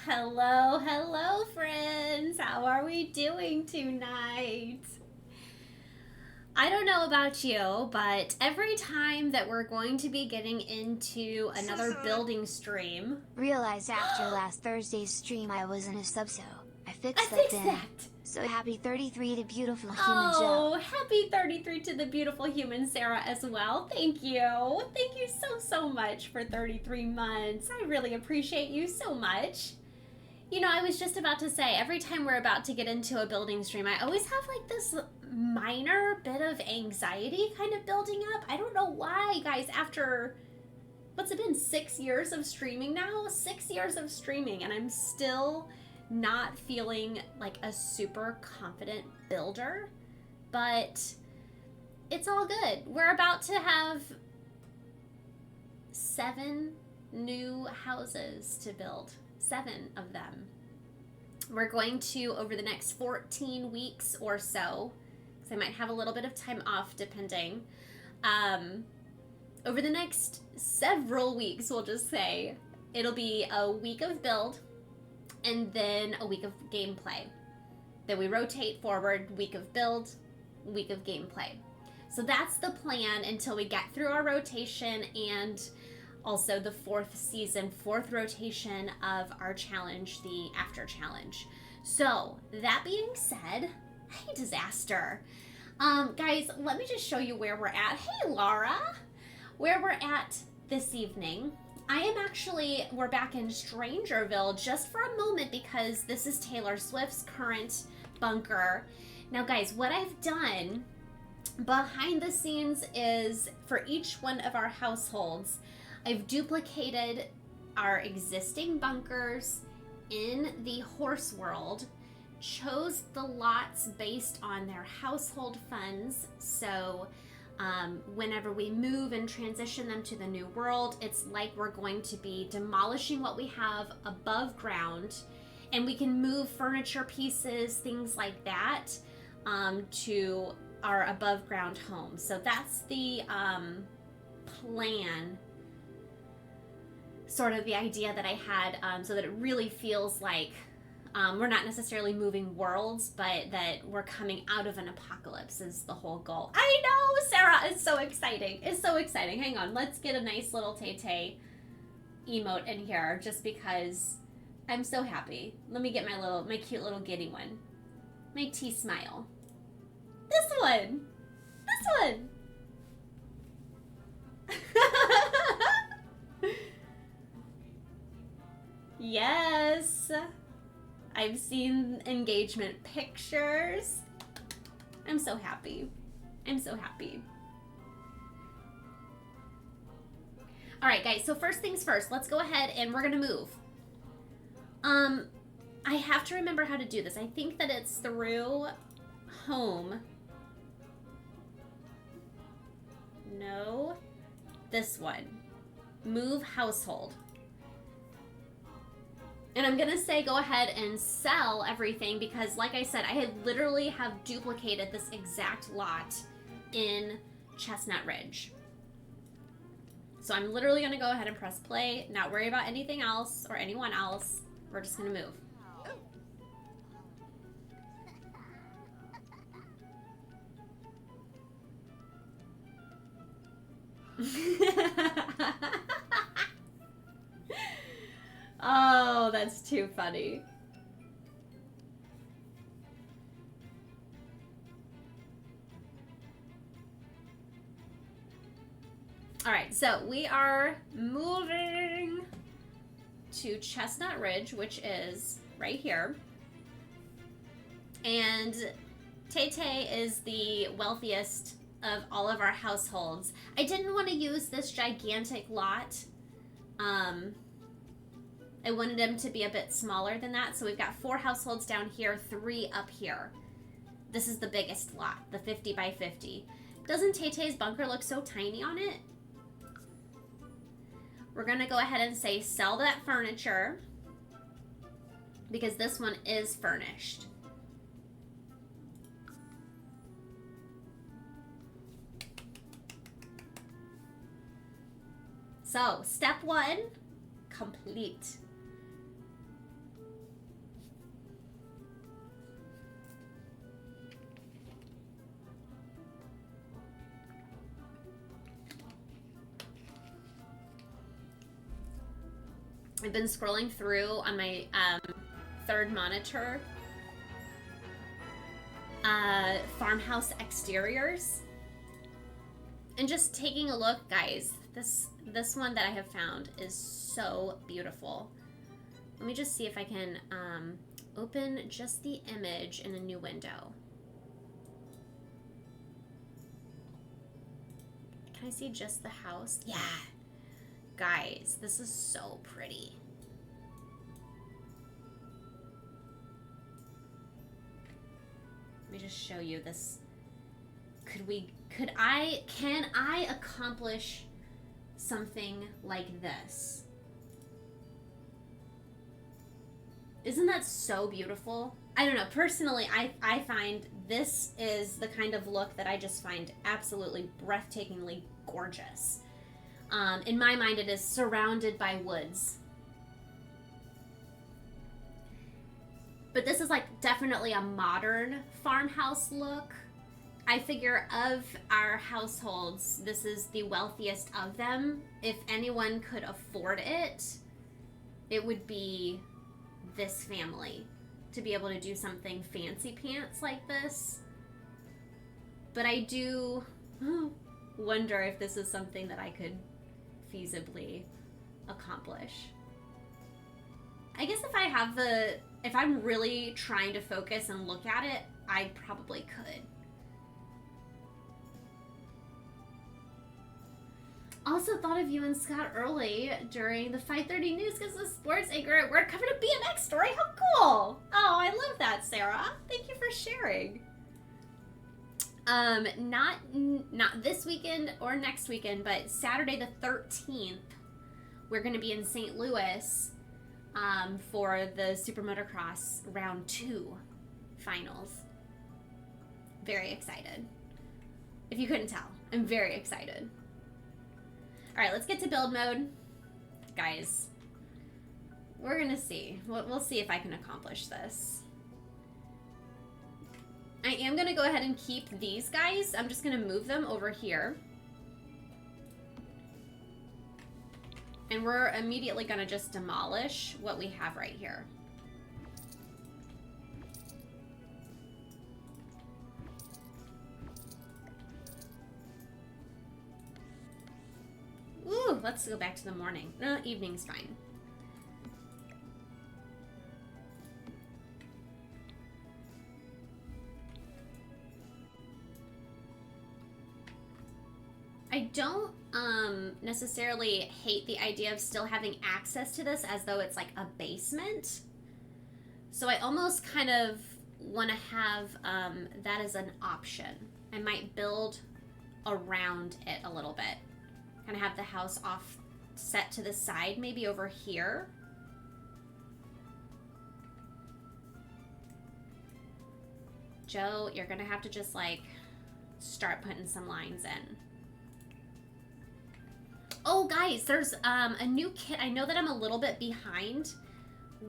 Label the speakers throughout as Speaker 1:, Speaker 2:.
Speaker 1: Hello, hello, friends. How are we doing tonight? I don't know about you, but every time that we're going to be getting into another building stream,
Speaker 2: Realized after last Thursday's stream I was in a sub, so I
Speaker 1: I
Speaker 2: fixed that
Speaker 1: fixed
Speaker 2: then.
Speaker 1: that.
Speaker 2: So happy 33 to beautiful human
Speaker 1: Oh,
Speaker 2: Joe.
Speaker 1: happy 33 to the beautiful human Sarah as well. Thank you. Thank you so much for 33 months. I really appreciate you so much. You know, I was just about to say, every time we're about to get into a building stream, I always have like this minor bit of anxiety kind of building up. I don't know why, guys, after what's it been, 6 years of streaming now? 6 years of streaming, and I'm still not feeling like a super confident builder, but it's all good. We're about to have 7 new houses to build. 7 of them. We're going to, over the next 14 weeks or so, because I might have a little bit of time off depending, over the next several weeks, we'll just say, it'll be a week of build and then a week of gameplay. Then we rotate forward, week of build, week of gameplay. So that's the plan until we get through our rotation and also the fourth rotation of our challenge, the after challenge. So that being said, hey Disaster. Guys, let me just show you where we're at. Hey Laura, where we're at this evening. We're back in Strangerville just for a moment because this is Taylor Swift's current bunker. Now guys, what I've done behind the scenes is for each one of our households, I've duplicated our existing bunkers in the horse world, chose the lots based on their household funds. So whenever we move and transition them to the new world, it's like we're going to be demolishing what we have above ground, and we can move furniture pieces, things like that, to our above ground home. So that's the plan, sort of the idea that I had, so that it really feels like we're not necessarily moving worlds, but that we're coming out of an apocalypse is the whole goal. I know, Sarah, it's so exciting. It's so exciting. Hang on, let's get a nice little Tay Tay emote in here just because I'm so happy. Let me get my cute little giddy one. My T smile. This one. This one. Yes. I've seen engagement pictures. I'm so happy. I'm so happy. All right, guys, so first things first, let's go ahead and we're going to move. I have to remember how to do this. I think that it's through home. No. This one. Move household. And I'm gonna say go ahead and sell everything because, like I said, I literally have duplicated this exact lot in Chestnut Ridge. So I'm literally gonna go ahead and press play, not worry about anything else or anyone else. We're just gonna move. Oh, that's too funny. All right, so we are moving to Chestnut Ridge, which is right here. And Tay Tay is the wealthiest of all of our households. I didn't want to use this gigantic lot. I wanted them to be a bit smaller than that. So we've got 4 households down here, 3 up here. This is the biggest lot, the 50 by 50. Doesn't Tay Tay's bunker look so tiny on it? We're gonna go ahead and say sell that furniture because this one is furnished. So step 1, complete. I've been scrolling through on my third monitor farmhouse exteriors and just taking a look, guys. This one that I have found is so beautiful. Let me just see if I can open just the image in a new window. Can I see just the house? Yeah. Guys, this is so pretty. Let me just show you this. Can I accomplish something like this? Isn't that so beautiful? I don't know. Personally, I find this is the kind of look that I just find absolutely breathtakingly gorgeous. In my mind, it is surrounded by woods. But this is like definitely a modern farmhouse look. I figure of our households, this is the wealthiest of them. If anyone could afford it, it would be this family to be able to do something fancy pants like this. But I do wonder if this is something that I could feasibly accomplish. I guess if I'm really trying to focus and look at it, I probably could. Also thought of you and Scott early during the 5:30 news because the sports anchor at work covered a BMX story. How cool! Oh, I love that, Sarah. Thank you for sharing. Not this weekend or next weekend, but Saturday the 13th, we're going to be in St. Louis for the Super Motocross Round 2 finals. Very excited. If you couldn't tell, I'm very excited. All right, let's get to build mode. Guys, we're going to see. We'll see if I can accomplish this. I am going to go ahead and keep these guys. I'm just going to move them over here. And we're immediately going to just demolish what we have right here. Ooh, let's go back to the morning. No, evening's fine. I don't necessarily hate the idea of still having access to this as though it's like a basement. So I almost kind of want to have that as an option. I might build around it a little bit. Kind of have the house off set to the side, maybe over here. Joe, you're gonna have to just like start putting some lines in. Oh, guys, there's a new kit. I know that I'm a little bit behind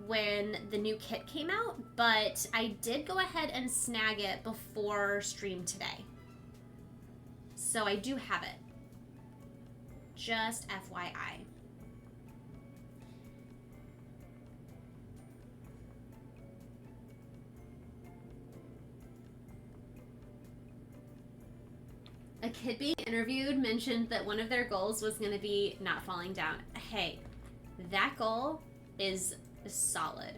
Speaker 1: when the new kit came out, but I did go ahead and snag it before stream today. So I do have it. Just FYI. A kid being interviewed mentioned that one of their goals was going to be not falling down. Hey, that goal is solid.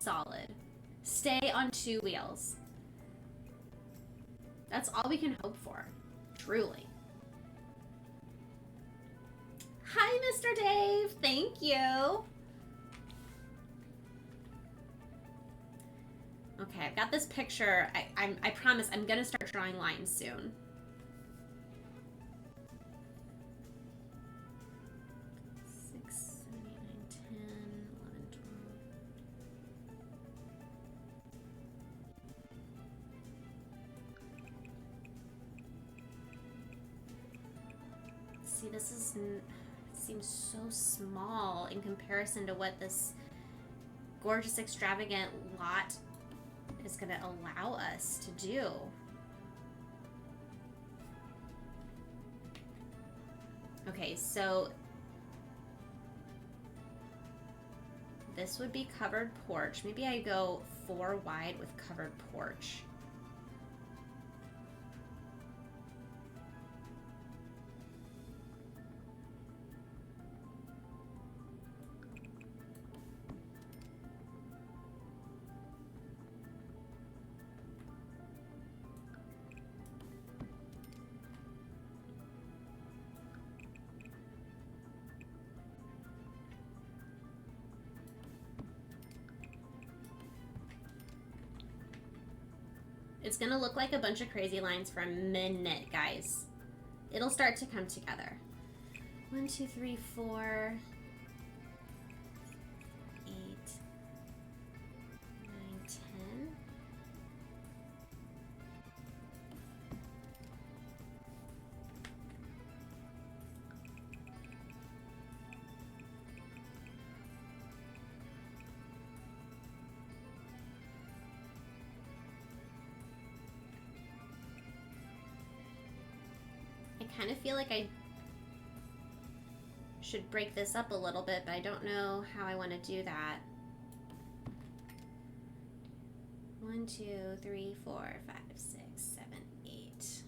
Speaker 1: Solid. Stay on 2 wheels. That's all we can hope for. Truly. Hi, Mr. Dave. Thank you. Okay, I've got this picture. I promise I'm going to start drawing lines soon. See, this is seems so small in comparison to what this gorgeous, extravagant lot is going to allow us to do. Okay, so This would be covered porch. Maybe I go 4 wide with covered porch. It's gonna look like a bunch of crazy lines for a minute, guys. It'll start to come together. 1, 2, 3, 4, 8, 9, 10. I kind of feel like I should break this up a little bit, but I don't know how I want to do that. 1, 2, 3, 4, 5, 6, 7, 8.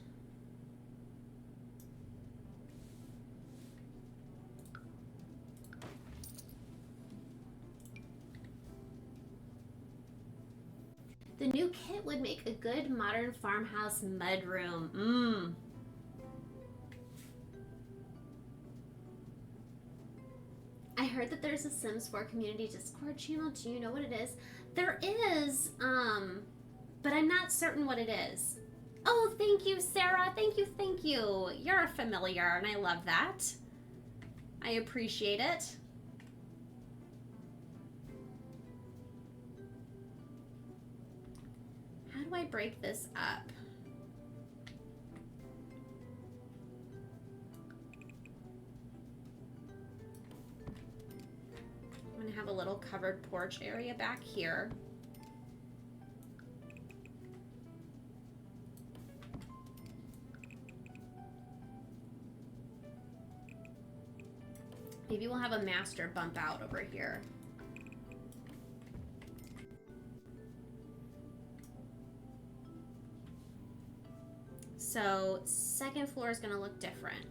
Speaker 1: The new kit would make a good modern farmhouse mudroom. I heard that there's a Sims 4 community Discord channel. Do you know what it is? There is, but I'm not certain what it is. Oh, thank you, Sarah. Thank you, thank you. You're a familiar, and I love that. I appreciate it. How do I break this up? I'm gonna have a little covered porch area back here. Maybe we'll have a master bump out over here. So second floor is gonna look different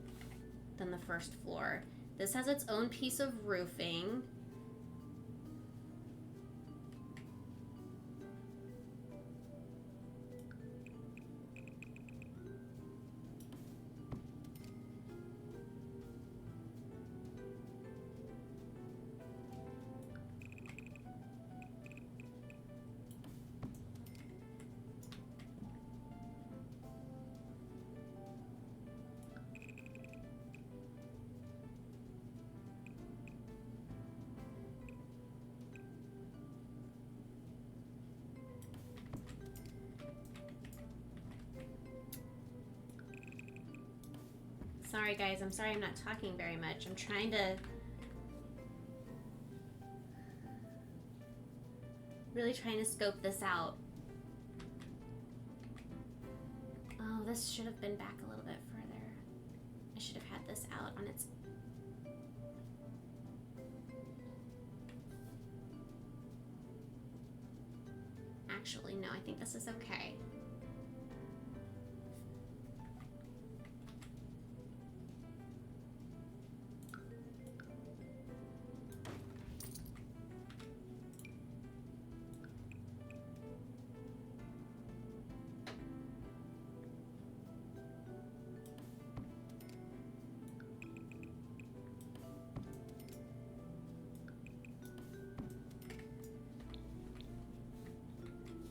Speaker 1: than the first floor. This has its own piece of roofing. Sorry guys, I'm sorry I'm not talking very much. I'm trying to really trying to scope this out. Oh, this should have been back a little bit further. I should have had this out on its... Actually, no, I think this is okay.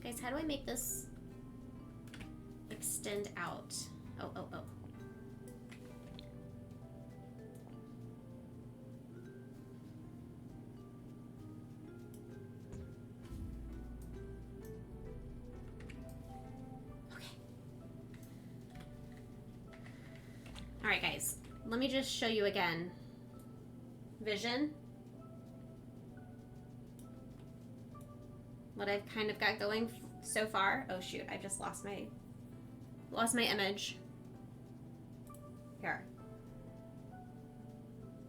Speaker 1: Guys, how do I make this extend out? Oh. Okay. All right, guys, let me just show you again. Vision. What I've kind of got going so far. Oh shoot, I just lost my image. Here.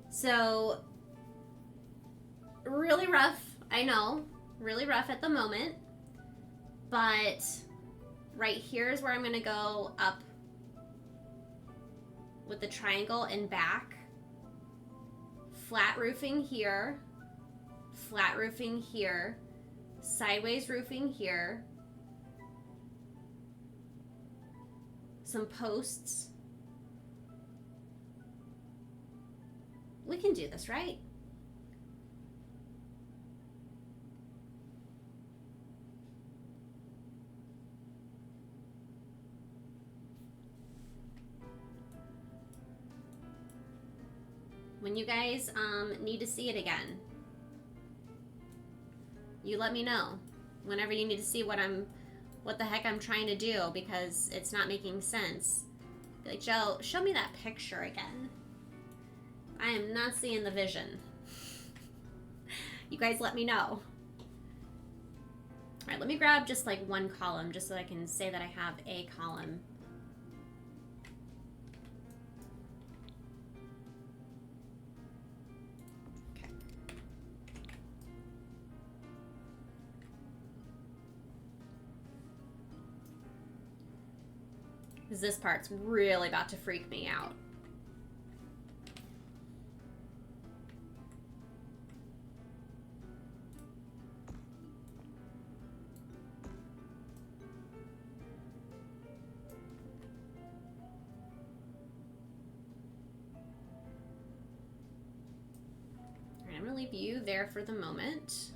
Speaker 1: So really rough I know, really rough at the moment, but right here is where I'm gonna go up with the triangle and back. Flat roofing here, flat roofing here, sideways roofing here, some posts. We can do this, right? When you guys need to see it again, you let me know. Whenever you need to see what the heck I'm trying to do because it's not making sense. Be like, Joe, show me that picture again. I am not seeing the vision. You guys let me know. All right, let me grab just like one column just so I can say that I have a column. Because this part's really about to freak me out. All right, I'm gonna leave you there for the moment.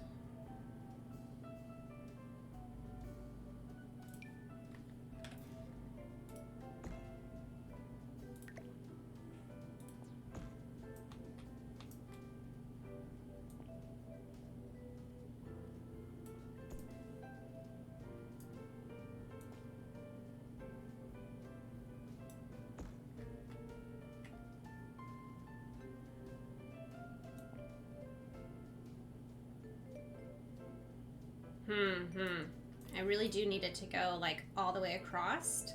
Speaker 1: I really do need it to go like all the way across.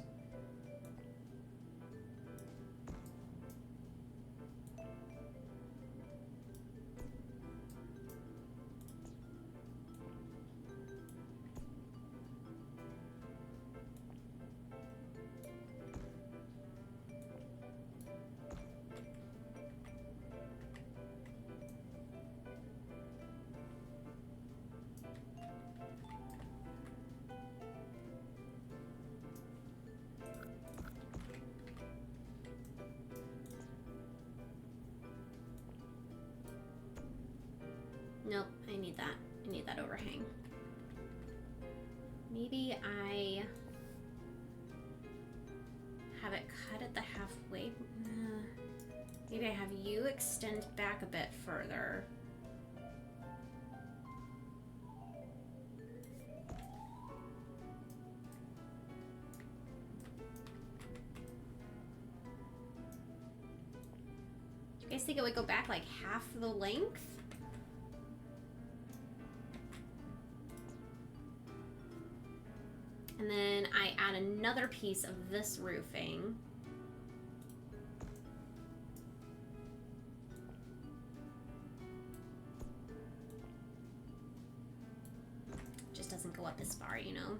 Speaker 1: Nope, I need that. I need that overhang. Maybe I have it cut at the halfway. Maybe I have you extend back a bit further. Do you guys think it would go back like half the length? And then I add another piece of this roofing. Just doesn't go up this far, you know?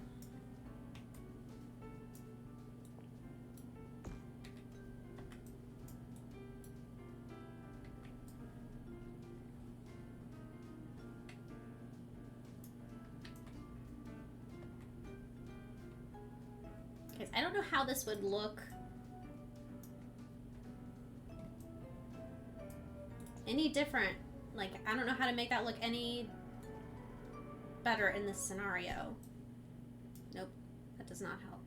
Speaker 1: I don't know how this would look any different. Like, I don't know how to make that look any better in this scenario. Nope, that does not help.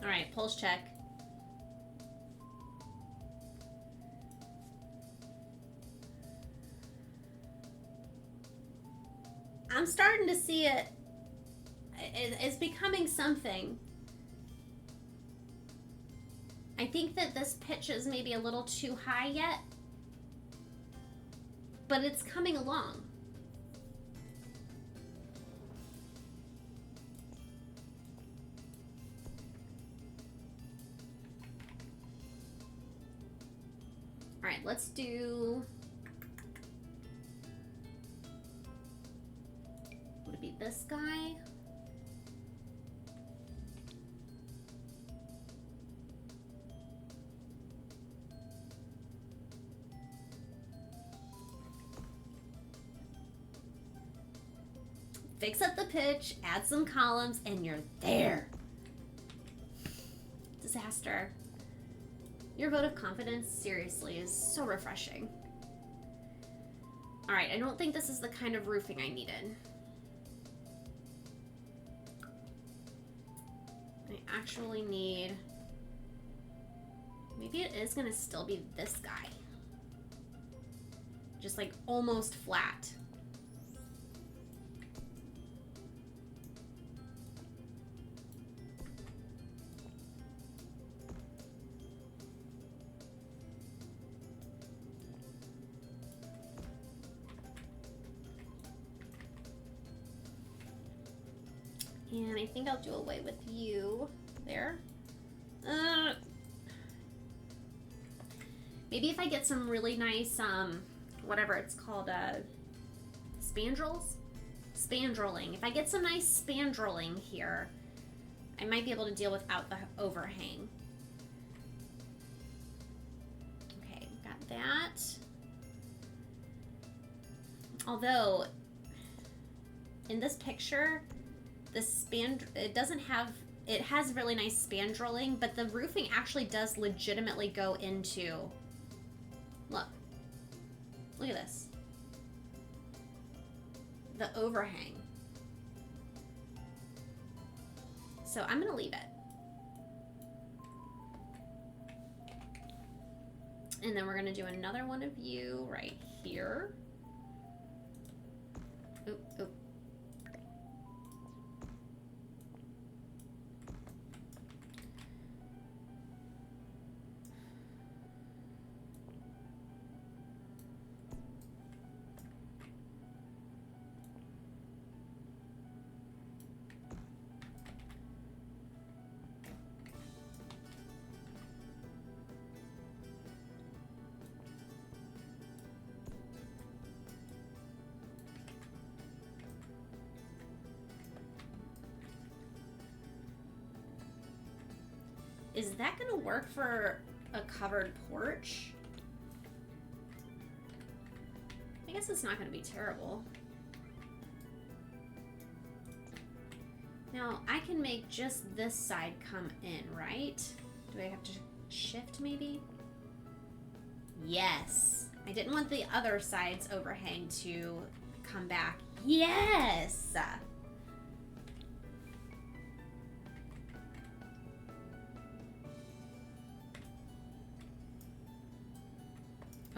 Speaker 1: All right, pulse check. I'm starting to see it. It's becoming something. I think that this pitch is maybe a little too high yet, but it's coming along. All right, let's do... Would it be this guy? Fix up the pitch, add some columns, and you're there. Disaster. Your vote of confidence, seriously, is so refreshing. All right, I don't think this is the kind of roofing I needed. I actually need... Maybe it is gonna still be this guy. Just like almost flat. And I think I'll do away with you there. Maybe if I get some really nice, whatever it's called, spandrels? Spandreling. If I get some nice spandreling here, I might be able to deal without the overhang. Okay, got that. Although, in this picture, it doesn't have, it has really nice spandreling, but the roofing actually does legitimately go into, look at this, the overhang. So I'm gonna leave it. And then we're gonna do another one of you right here. Oop, oop. Is that gonna work for a covered porch? I guess it's not gonna be terrible. Now, I can make just this side come in, right? Do I have to shift maybe? Yes. I didn't want the other side's overhang to come back. Yes!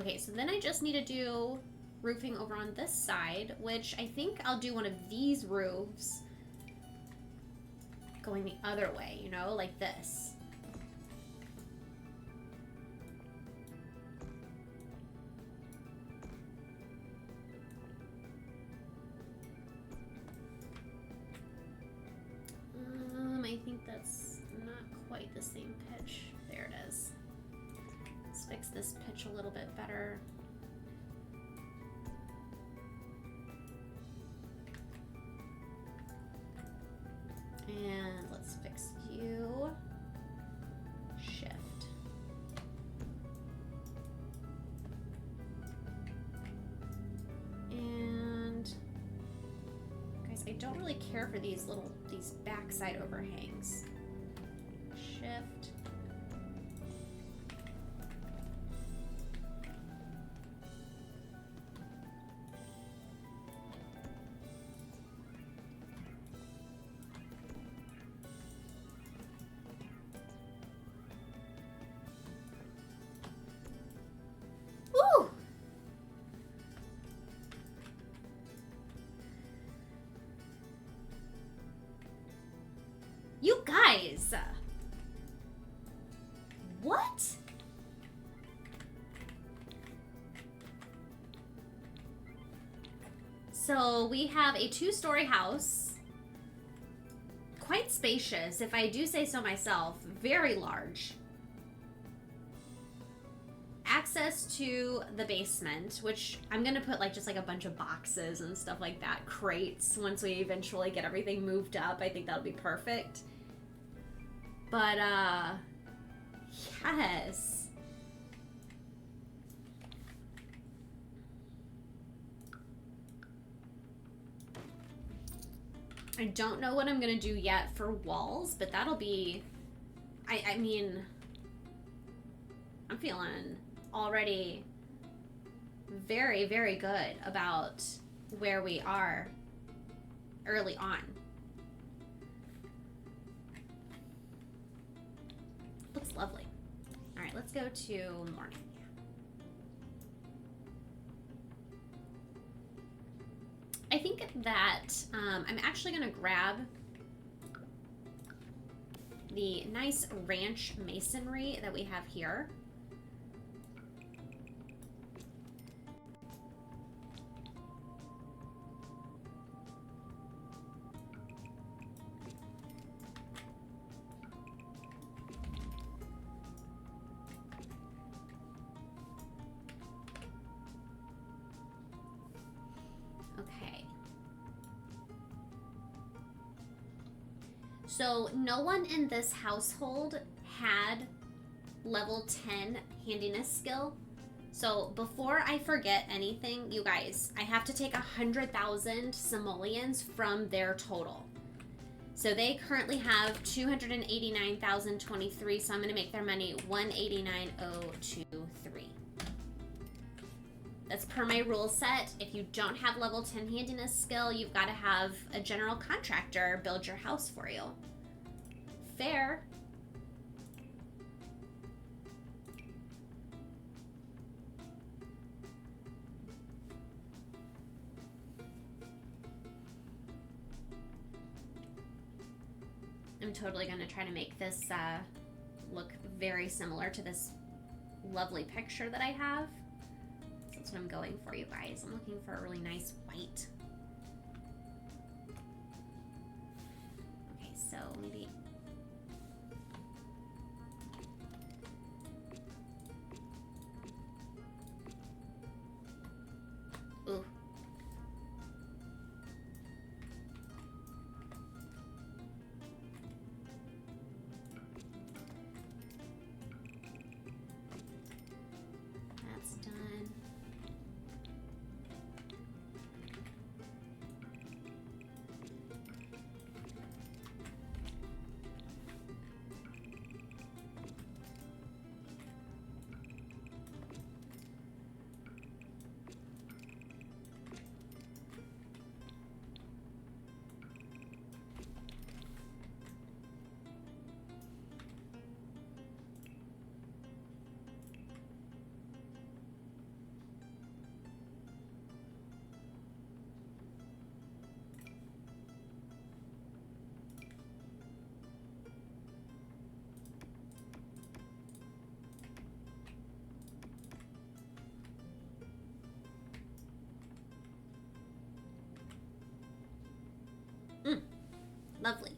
Speaker 1: Okay, so then I just need to do roofing over on this side, which I think I'll do one of these roofs going the other way, you know, like this. I think that's not quite the same pitch. There it is. Let's fix this pitch a little bit better. And let's fix you. Shift. And guys, I don't really care for these backside overhangs. Shift. guys! What? So we have a 2-story house. Quite spacious, if I do say so myself. Very large. Access to the basement, which I'm gonna put like just like a bunch of boxes and stuff like that, crates, once we eventually get everything moved up. I think that'll be perfect. But yes. I don't know what I'm gonna do yet for walls, but that'll be, I mean, I'm feeling already very, very good about where we are early on. Looks lovely. All right, let's go to morning. I think that I'm actually gonna grab the nice ranch masonry that we have here. So no one in this household had level 10 handiness skill. So before I forget anything, you guys, I have to take 100,000 simoleons from their total. So they currently have 289,023, so I'm going to make their money 189,023. That's per my rule set. If you don't have level 10 handiness skill, you've got to have a general contractor build your house for you. Fair. I'm totally going to try to make this look very similar to this lovely picture that I have. That's what I'm going for, you guys. I'm looking for a really nice white. Okay, so maybe... Ooh. That's done. Lovely.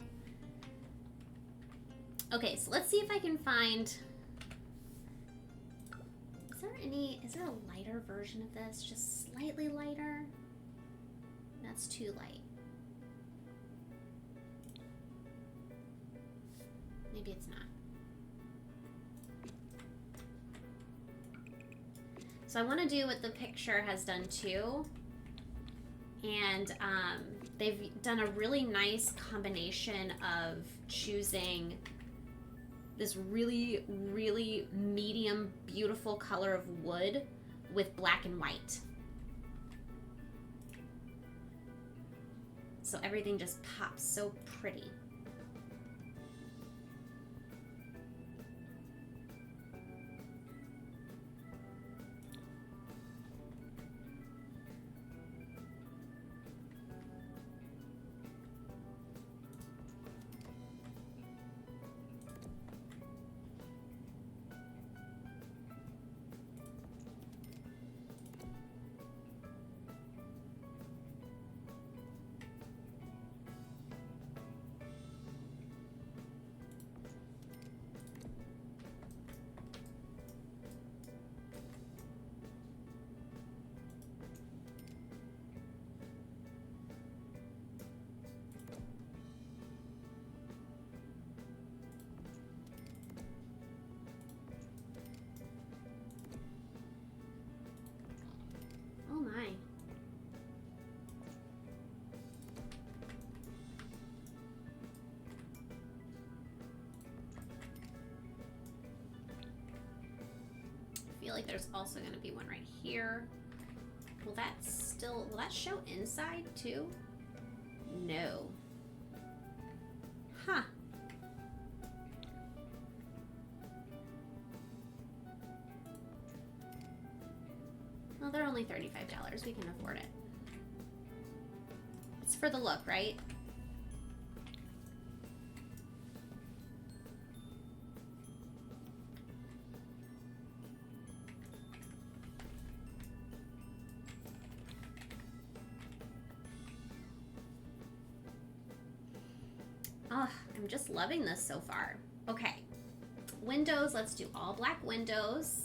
Speaker 1: Okay, so let's see if I can find... Is there a lighter version of this? Just slightly lighter? That's too light. Maybe it's not. So I want to do what the picture has done too. And they've done a really nice combination of choosing this really, really medium, beautiful color of wood with black and white. So everything just pops so pretty. like there's also going to be one right here. Will that show inside too? No. Huh. Well, they're only $35. We can afford it. It's for the look, right? Oh, I'm just loving this so far. Okay. Windows, let's do all black windows.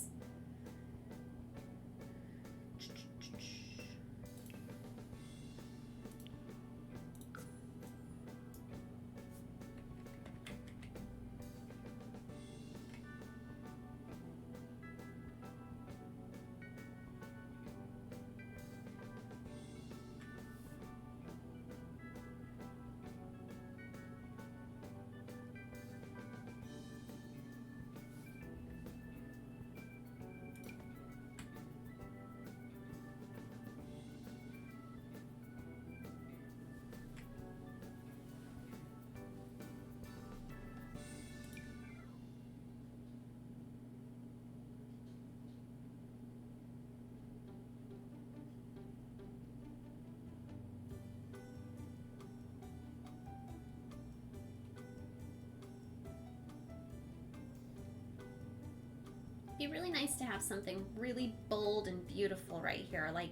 Speaker 1: Be really nice to have something really bold and beautiful right here, like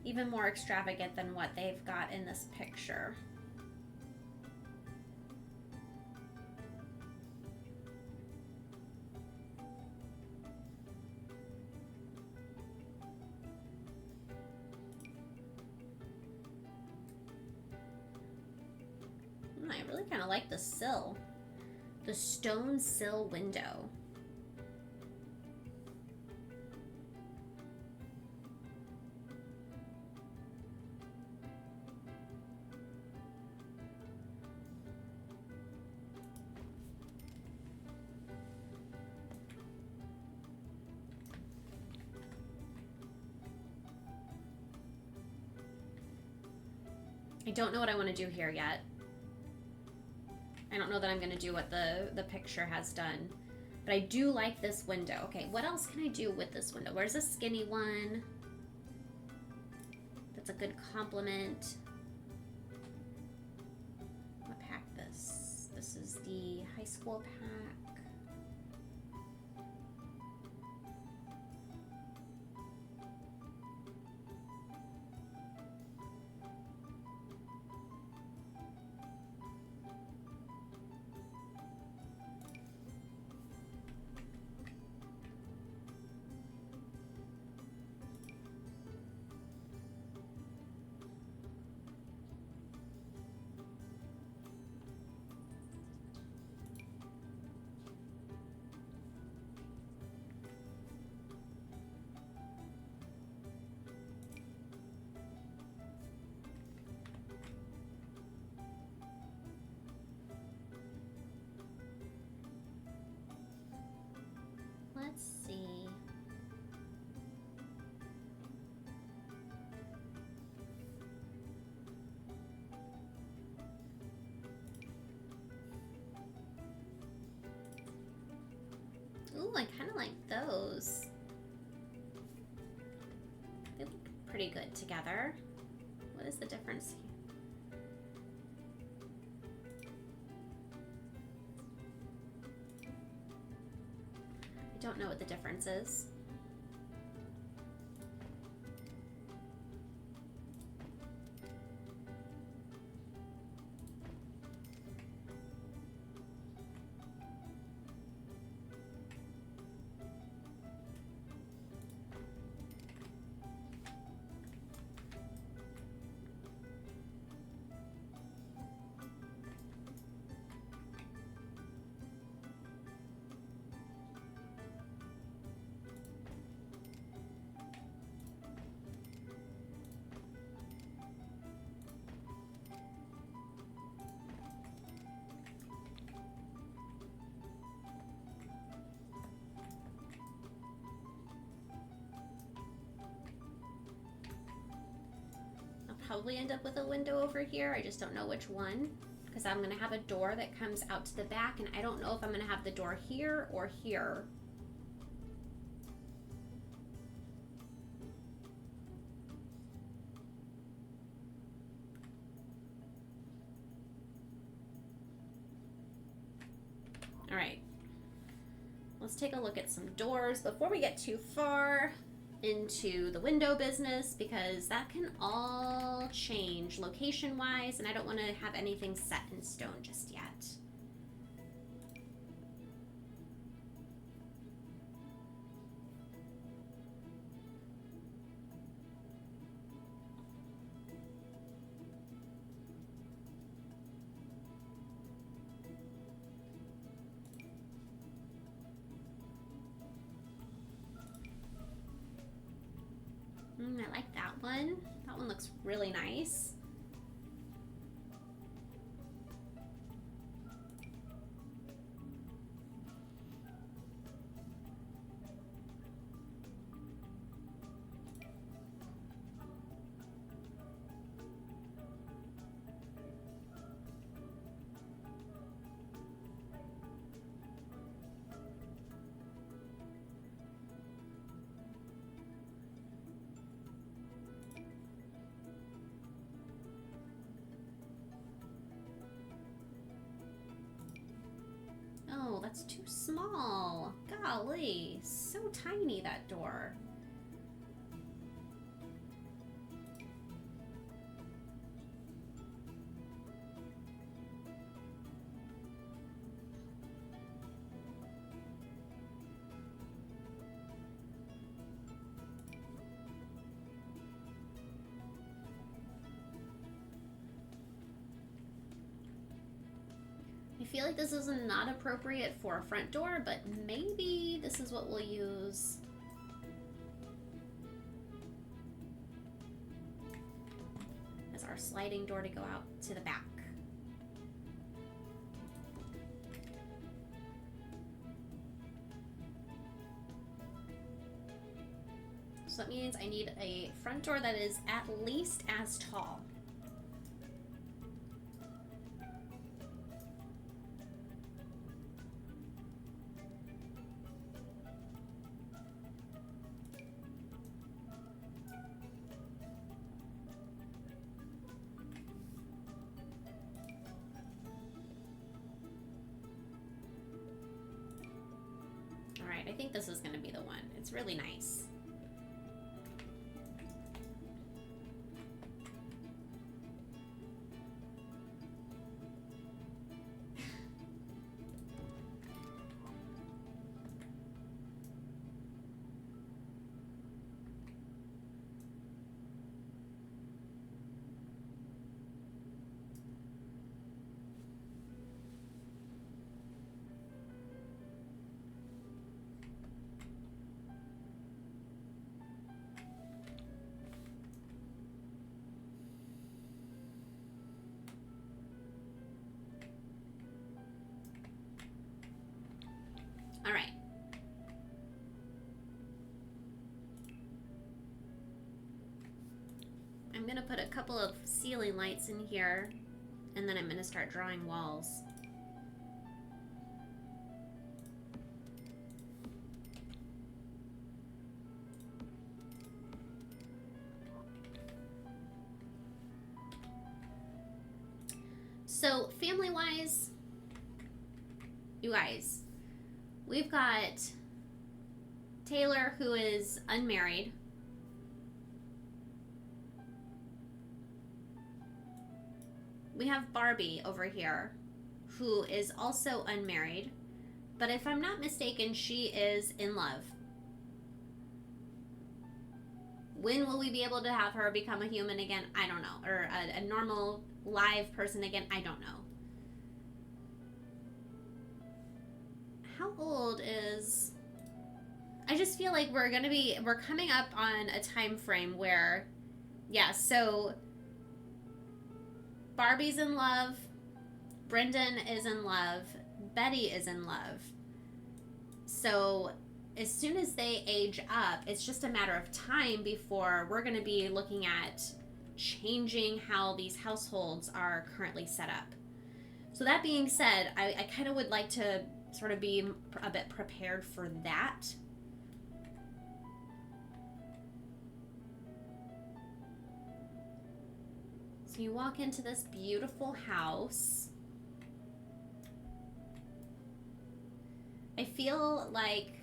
Speaker 1: even more extravagant than what they've got in this picture. I really kind of like the sill, the stone sill window. I don't know what I want to do here yet. I don't know that I'm going to do what the picture has done. But I do like this window. Okay, what else can I do with this window? Where's a skinny one? That's a good compliment. What pack this? This is the high school pack. Let's see. Ooh, I kind of like those. They look pretty good together. What is the difference here? I don't know what the difference is. probably end up with a window over here. I just don't know which one, because I'm going to have a door that comes out to the back, and I don't know if I'm going to have the door here or here. All right, let's take a look at some doors before we get too far into the window business, because that can all change location wise, and I don't want to have anything set in stone just yet. I like that one. That one looks really nice. Oh, that's too small. Golly, so tiny, that door. I feel like this is not appropriate for a front door, but maybe this is what we'll use. As our sliding door to go out to the back. So that means I need a front door that is at least as tall. I think this is going to be the one. It's really nice. All right. I'm going to put a couple of ceiling lights in here, and then I'm going to start drawing walls. So, family-wise, you guys, we've got Taylor, who is unmarried. We have Barbie over here, who is also unmarried. But if I'm not mistaken, she is in love. When will we be able to have her become a human again? I don't know. Or a normal live person again? I don't know. How old is... I just feel like we're coming up on a time frame where, yeah, so Barbie's in love, Brendan is in love, Betty is in love. So as soon as they age up, it's just a matter of time before we're going to be looking at changing how these households are currently set up. So that being said, I kind of would like to sort of be a bit prepared for that. So you walk into this beautiful house. I feel like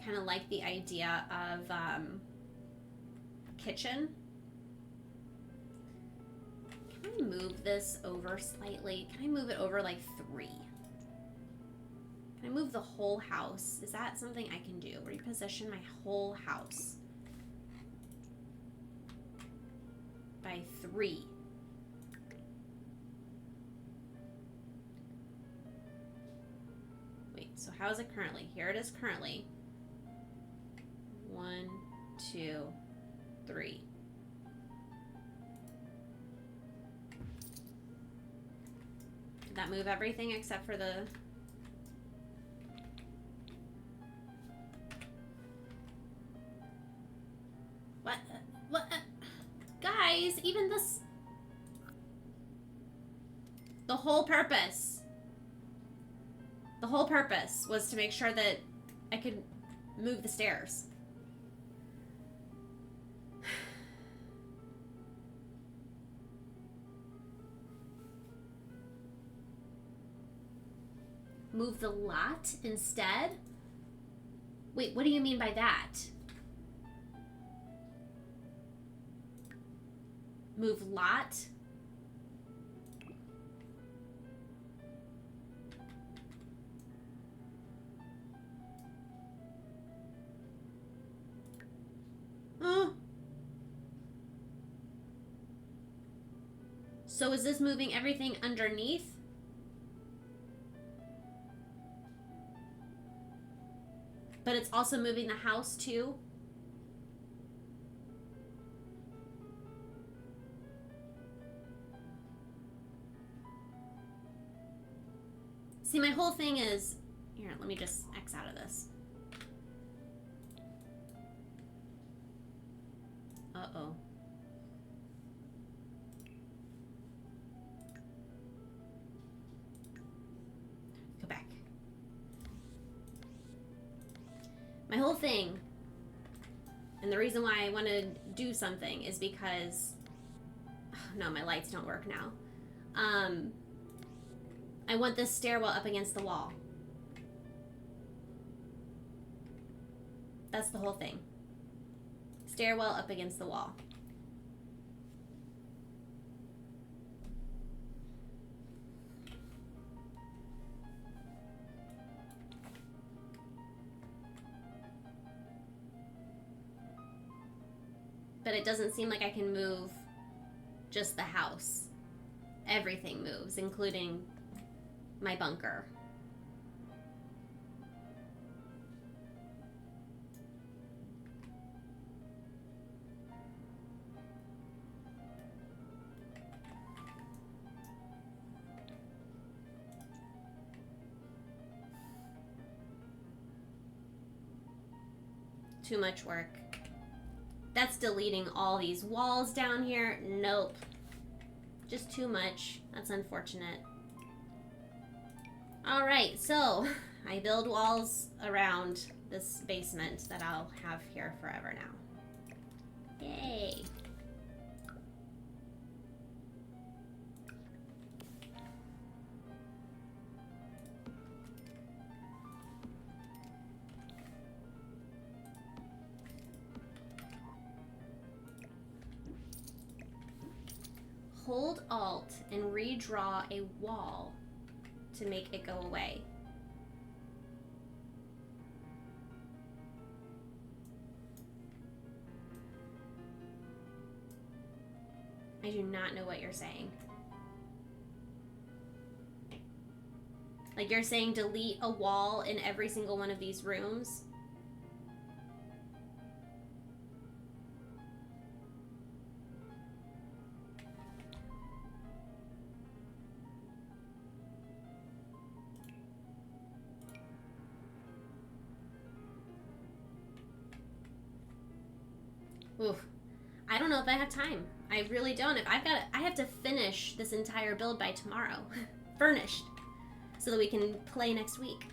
Speaker 1: kind of like the idea of kitchen. Can I move this over slightly? Can I move it over like 3? Can I move the whole house? Is that something I can do? Reposition my whole house by 3. Wait, so how is it currently? Here it is currently. 1, 2, 3. Did that move everything except for the... What? What? Guys, even this... The whole purpose was to make sure that I could move the stairs. Move the lot instead? Wait, what do you mean by that? Move lot? So is this moving everything underneath? But it's also moving the house too? See, my whole thing is... Here, let me just X out of this. Uh-oh. Go back. My whole thing, and the reason why I want to do something is because... Oh, no, my lights don't work now. I want this stairwell up against the wall. That's the whole thing. Stairwell up against the wall. But it doesn't seem like I can move just the house. Everything moves, including my bunker. Too much work. That's deleting all these walls down here. Nope. Just too much. That's unfortunate. Alright, so I build walls around this basement that I'll have here forever now. Yay. Hold Alt and redraw a wall to make it go away. I do not know what you're saying. Like you're saying delete a wall in every single one of these rooms? Oof. I don't know if I have time. I really don't. I have to finish this entire build by tomorrow. Furnished. So that we can play next week.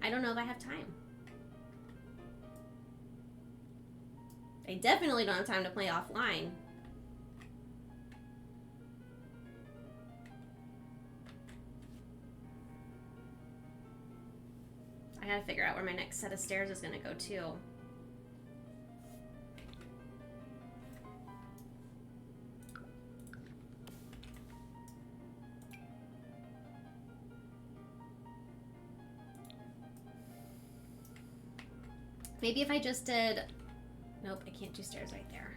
Speaker 1: I don't know if I have time. I definitely don't have time to play offline. I gotta figure out where my next set of stairs is gonna go too. Maybe if I just did... Nope, I can't do stairs right there.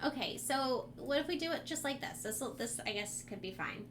Speaker 1: Okay, so what if we do it just like this? This I guess could be fine.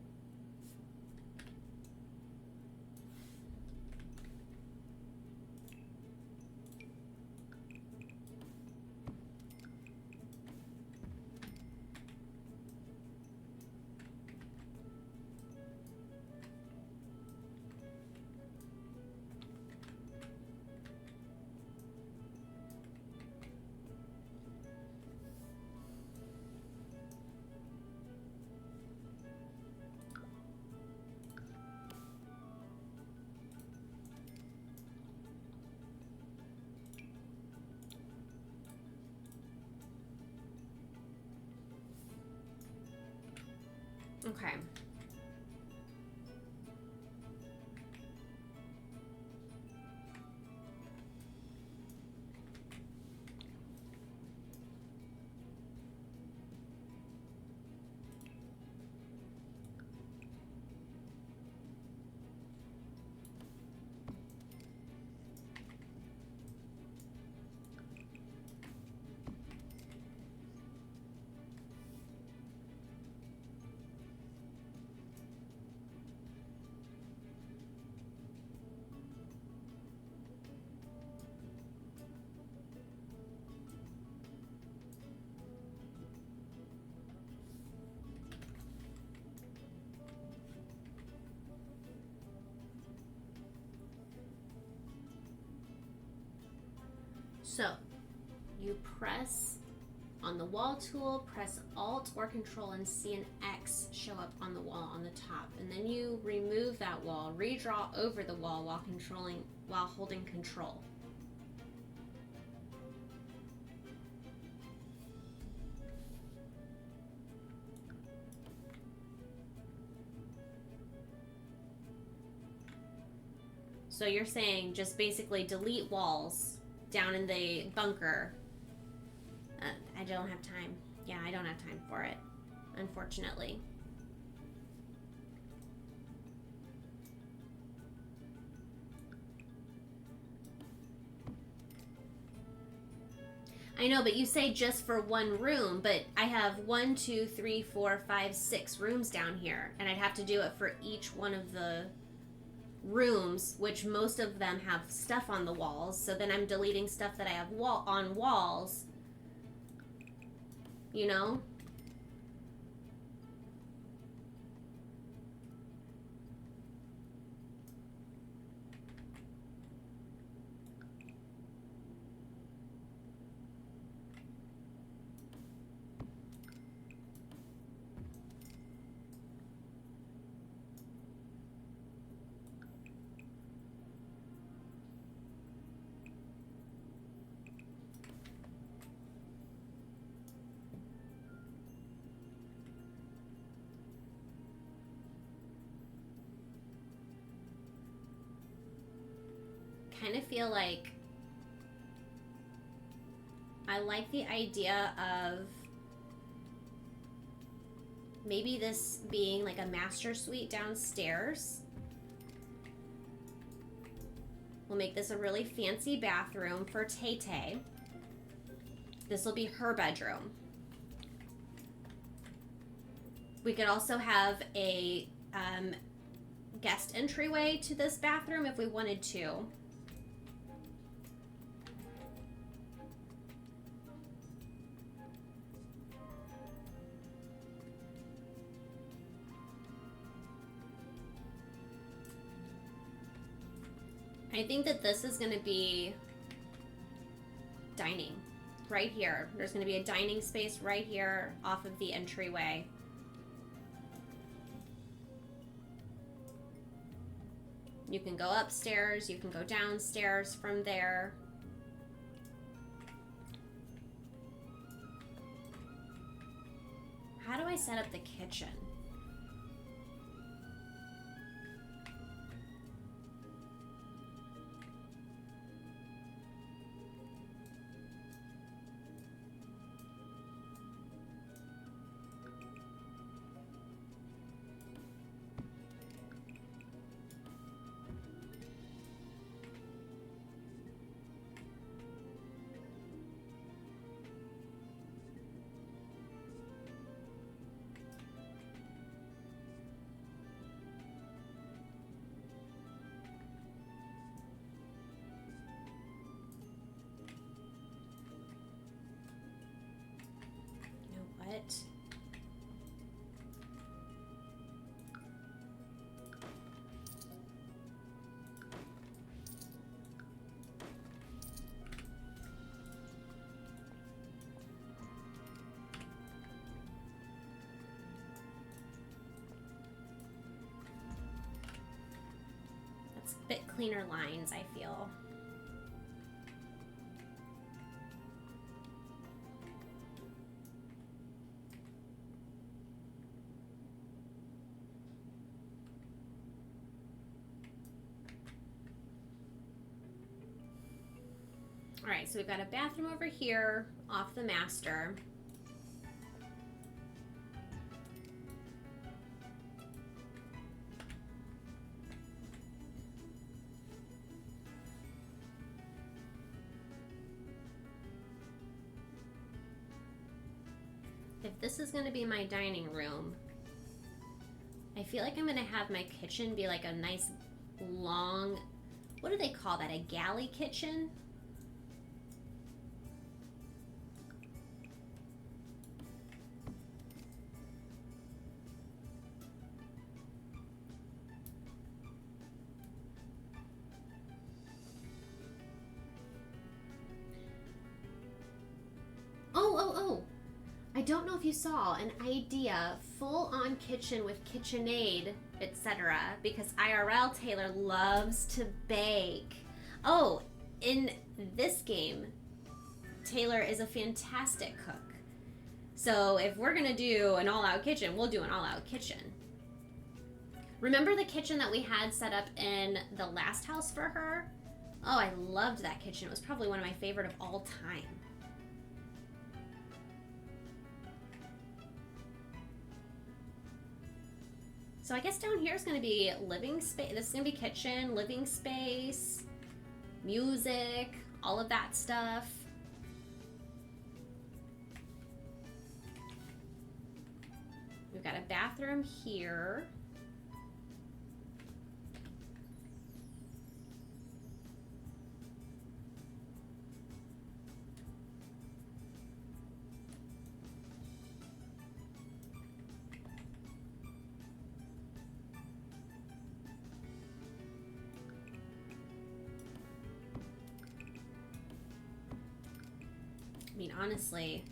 Speaker 1: Okay. So, you press on the wall tool, press Alt or Control and see an X show up on the wall on the top. And then you remove that wall, redraw over the wall while holding Control. So you're saying just basically delete walls down in the bunker. I don't have time. Yeah, I don't have time for it, unfortunately. I know, but you say just for one room, but I have 1, 2, 3, 4, 5, 6 rooms down here, and I'd have to do it for each one of the rooms, which most of them have stuff on the walls. So then I'm deleting stuff that I have on walls, you know? Kind of feel like I like the idea of maybe this being like a master suite downstairs. We'll make this a really fancy bathroom for Tay Tay. This will be her bedroom. We could also have a guest entryway to this bathroom if we wanted to. I think that this is going to be dining right here. There's going to be a dining space right here off of the entryway. You can go upstairs, you can go downstairs from there. How do I set up the kitchen? What? That's a bit cleaner lines, I feel. Alright, so we've got a bathroom over here off the master. If this is going to be my dining room, I feel like I'm going to have my kitchen be like a nice long, what do they call that, a galley kitchen? I don't know if you saw an idea, full-on kitchen with KitchenAid, etc. Because IRL Taylor loves to bake. Oh, in this game, Taylor is a fantastic cook. So if we're gonna do an all-out kitchen, we'll do an all-out kitchen. Remember the kitchen that we had set up in the last house for her? Oh, I loved that kitchen. It was probably one of my favorite of all time. So I guess down here is going to be living space. This is going to be kitchen, living space, music, all of that stuff. We've got a bathroom here. I mean, honestly,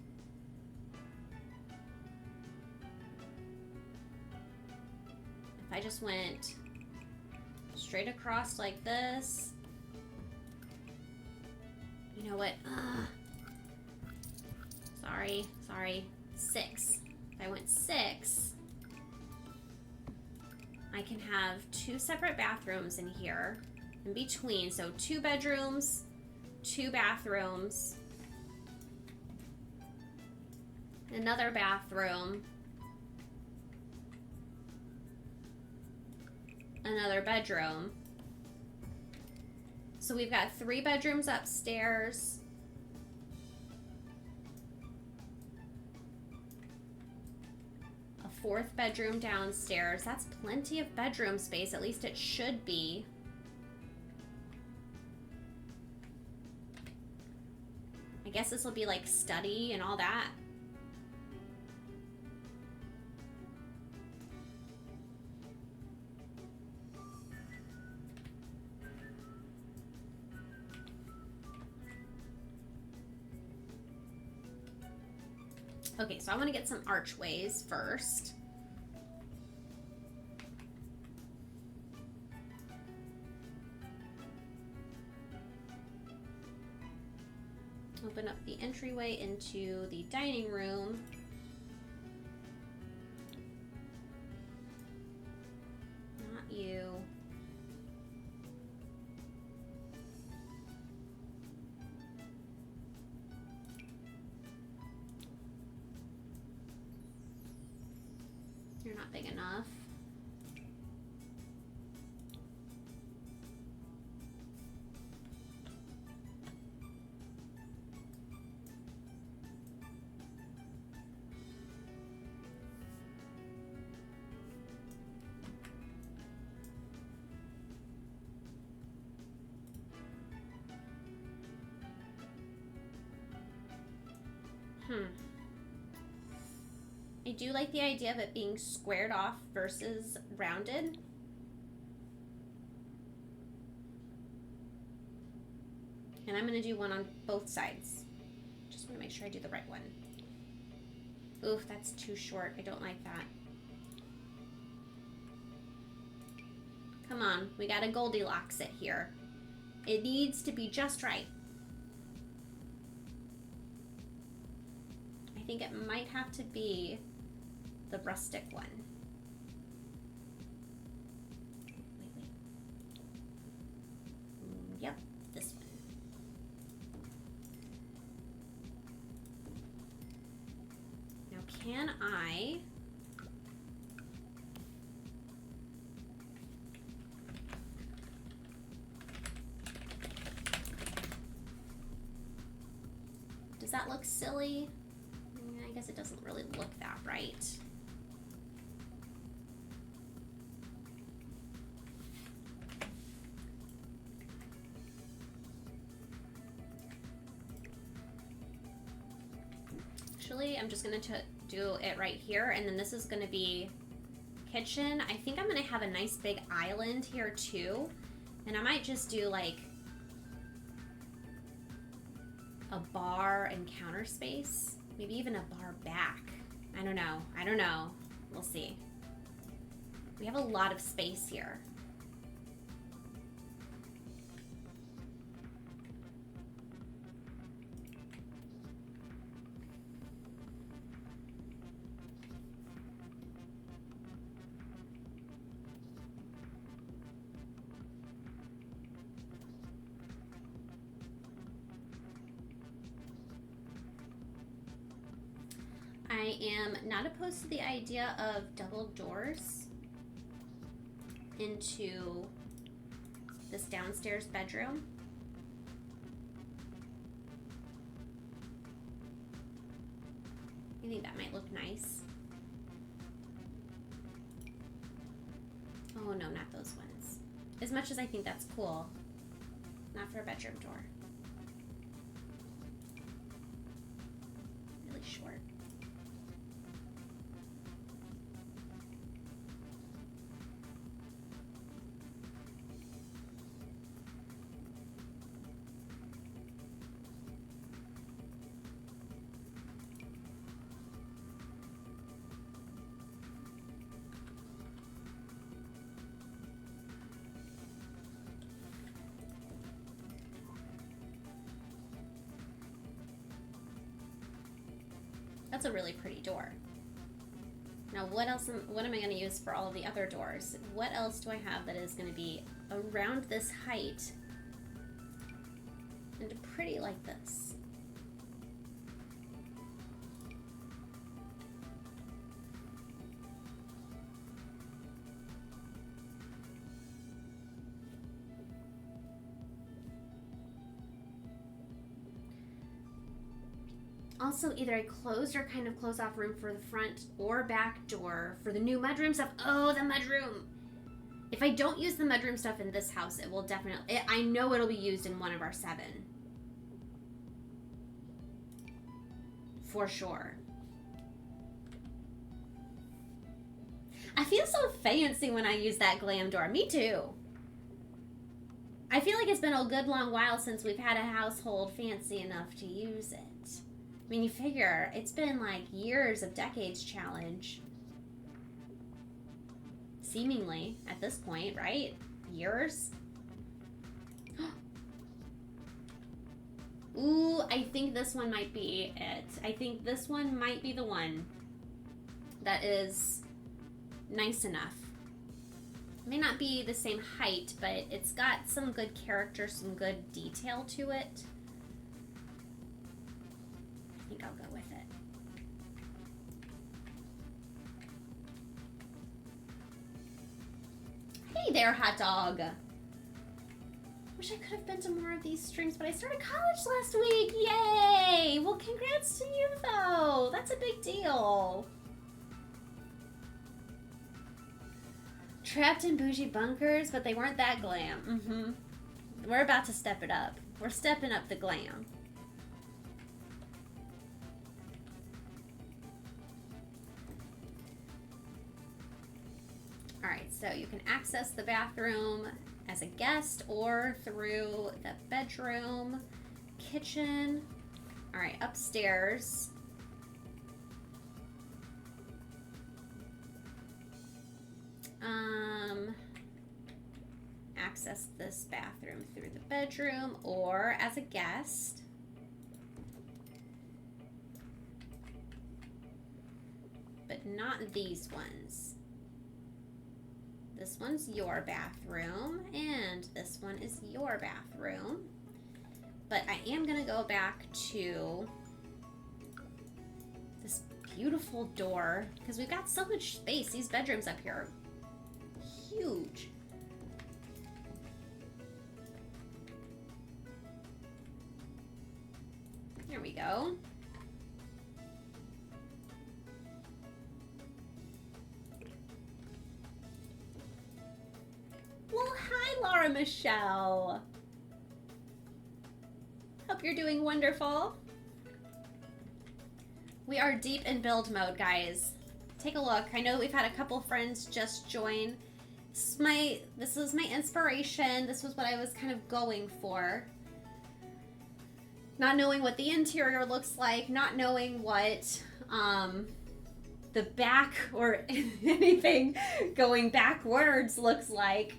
Speaker 1: if I just went straight across like this, you know what? Sorry, 6. If I went 6, I can have 2 separate bathrooms in here in between. So 2 bedrooms, 2 bathrooms, another bathroom, another bedroom. So we've got 3 bedrooms upstairs, a 4th bedroom downstairs. That's plenty of bedroom space. At least it should be. I guess this will be like study and all that. Okay, so I want to get some archways first. Open up the entryway into the dining room. Not you. You're not big enough. I do like the idea of it being squared off versus rounded. And I'm going to do one on both sides. Just want to make sure I do the right one. Oof, that's too short. I don't like that. Come on, we got to Goldilocks it here. It needs to be just right. I think it might have to be the rustic one. Wait. Yep, this one. Now, can I... Does that look silly? I guess it doesn't really look that right. Actually, I'm just going to do it right here, and then this is going to be kitchen. I think I'm going to have a nice big island here too, and I might just do like a bar and counter space. Maybe even a bar back. I don't know. We'll see. We have a lot of space here. I am not opposed to the idea of double doors into this downstairs bedroom. I think that might look nice. Oh no, not those ones. As much as I think that's cool, not for a bedroom door. Really short. That's a really pretty door. Now what else, what am I going to use for all of the other doors? What else do I have that is going to be around this height and pretty like this? Also, either a closed or kind of closed off room for the front or back door for the new mudroom stuff. Oh, the mudroom! If I don't use the mudroom stuff in this house, it will definitely... I know it'll be used in one of our 7. For sure. I feel so fancy when I use that glam door. Me too. I feel like it's been a good long while since we've had a household fancy enough to use it. I mean, you figure, it's been like years of decades challenge. Seemingly, at this point, right? Years? Ooh, I think this one might be it. I think this one might be the one that is nice enough. It may not be the same height, but it's got some good character, some good detail to it. I think I'll go with it. Hey there, hot dog. Wish I could have been to more of these streams, but I started college last week. Yay! Well, congrats to you, though. That's a big deal. Trapped in bougie bunkers, but they weren't that glam. We're about to step it up. We're stepping up the glam. Alright, so you can access the bathroom as a guest or through the bedroom, kitchen. Alright, upstairs. Access this bathroom through the bedroom or as a guest. But not these ones. This one's your bathroom, and this one is your bathroom. But I am gonna go back to this beautiful door, because we've got so much space. These bedrooms up here are huge. Here we go. Well, hi, Laura Michelle. Hope you're doing wonderful. We are deep in build mode, guys. Take a look. I know we've had a couple friends just join. This was my inspiration. This was what I was kind of going for. Not knowing what the interior looks like, not knowing what the back or anything going backwards looks like.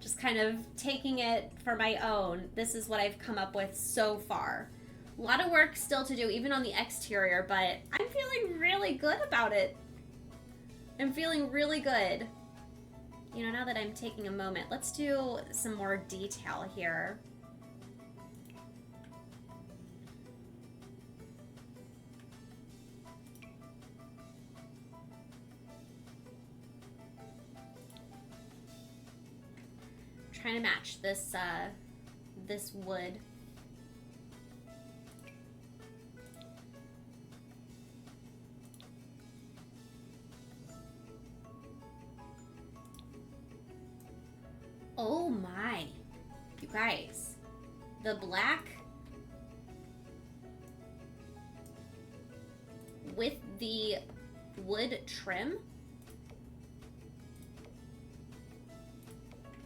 Speaker 1: Just kind of taking it for my own. This is what I've come up with so far. A lot of work still to do, even on the exterior, but I'm feeling really good about it. I'm feeling really good. You know, now that I'm taking a moment, let's do some more detail here. Trying to match this this wood. Oh my, you guys, the black with the wood trim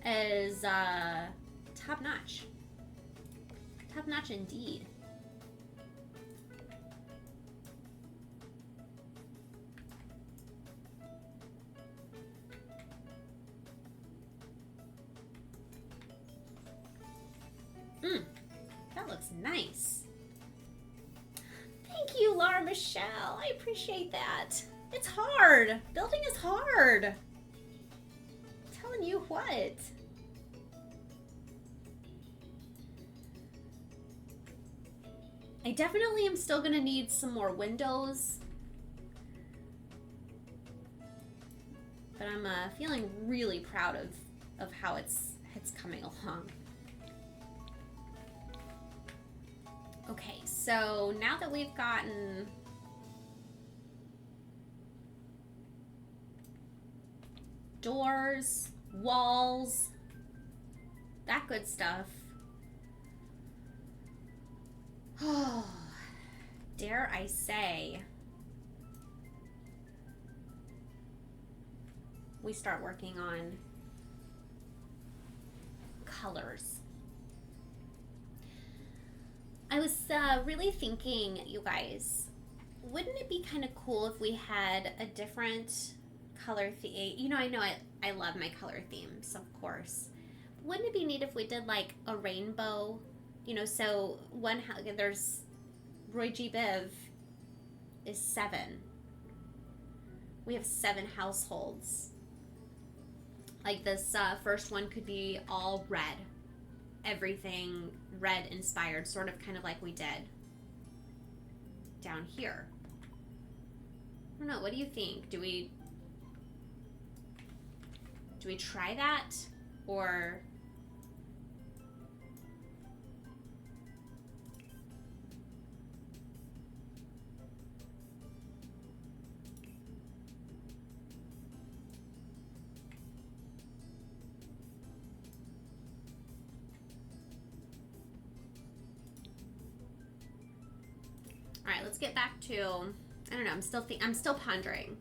Speaker 1: is top notch. Top notch indeed. That looks nice. Thank you, Laura Michelle. I appreciate that. It's hard. Building is hard. I'm telling you what. I definitely am still gonna need some more windows. But I'm feeling really proud of how it's coming along. Okay, so so now that we've gotten doors, walls, that good stuff. Oh, dare I say, we start working on colors. I was really thinking, you guys, wouldn't it be kind of cool if we had a different color theme? You know I love my color themes, of course. Wouldn't it be neat if we did like a rainbow? You know, so there's Roy G. Biv is 7. We have 7 households. Like this first one could be all red. Everything red inspired, sort of kind of like we did down here. I don't know, what do you think? Do we try that? Or all right, let's get back to, I don't know, I'm still pondering.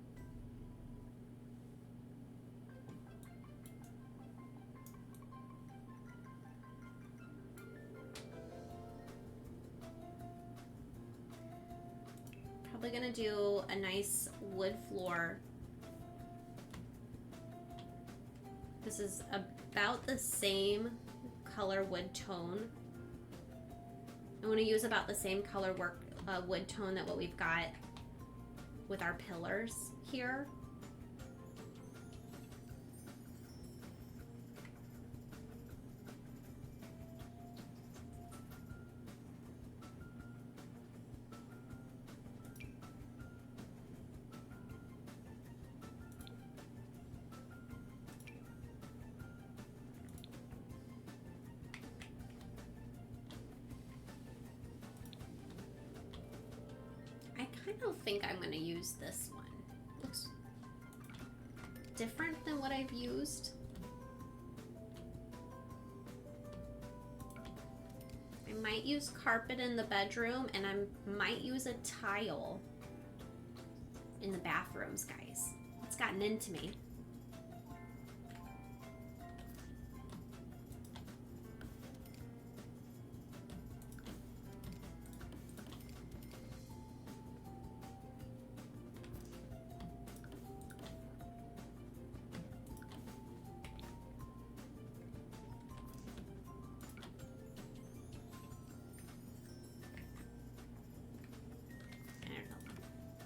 Speaker 1: Probably gonna do a nice wood floor. This is about the same color wood tone. I want to use about the same color wood tone that what we've got with our pillars here. I don't think I'm going to use this one. Looks different than what I've used. I might use carpet in the bedroom, and I might use a tile in the bathrooms, guys. It's gotten into me.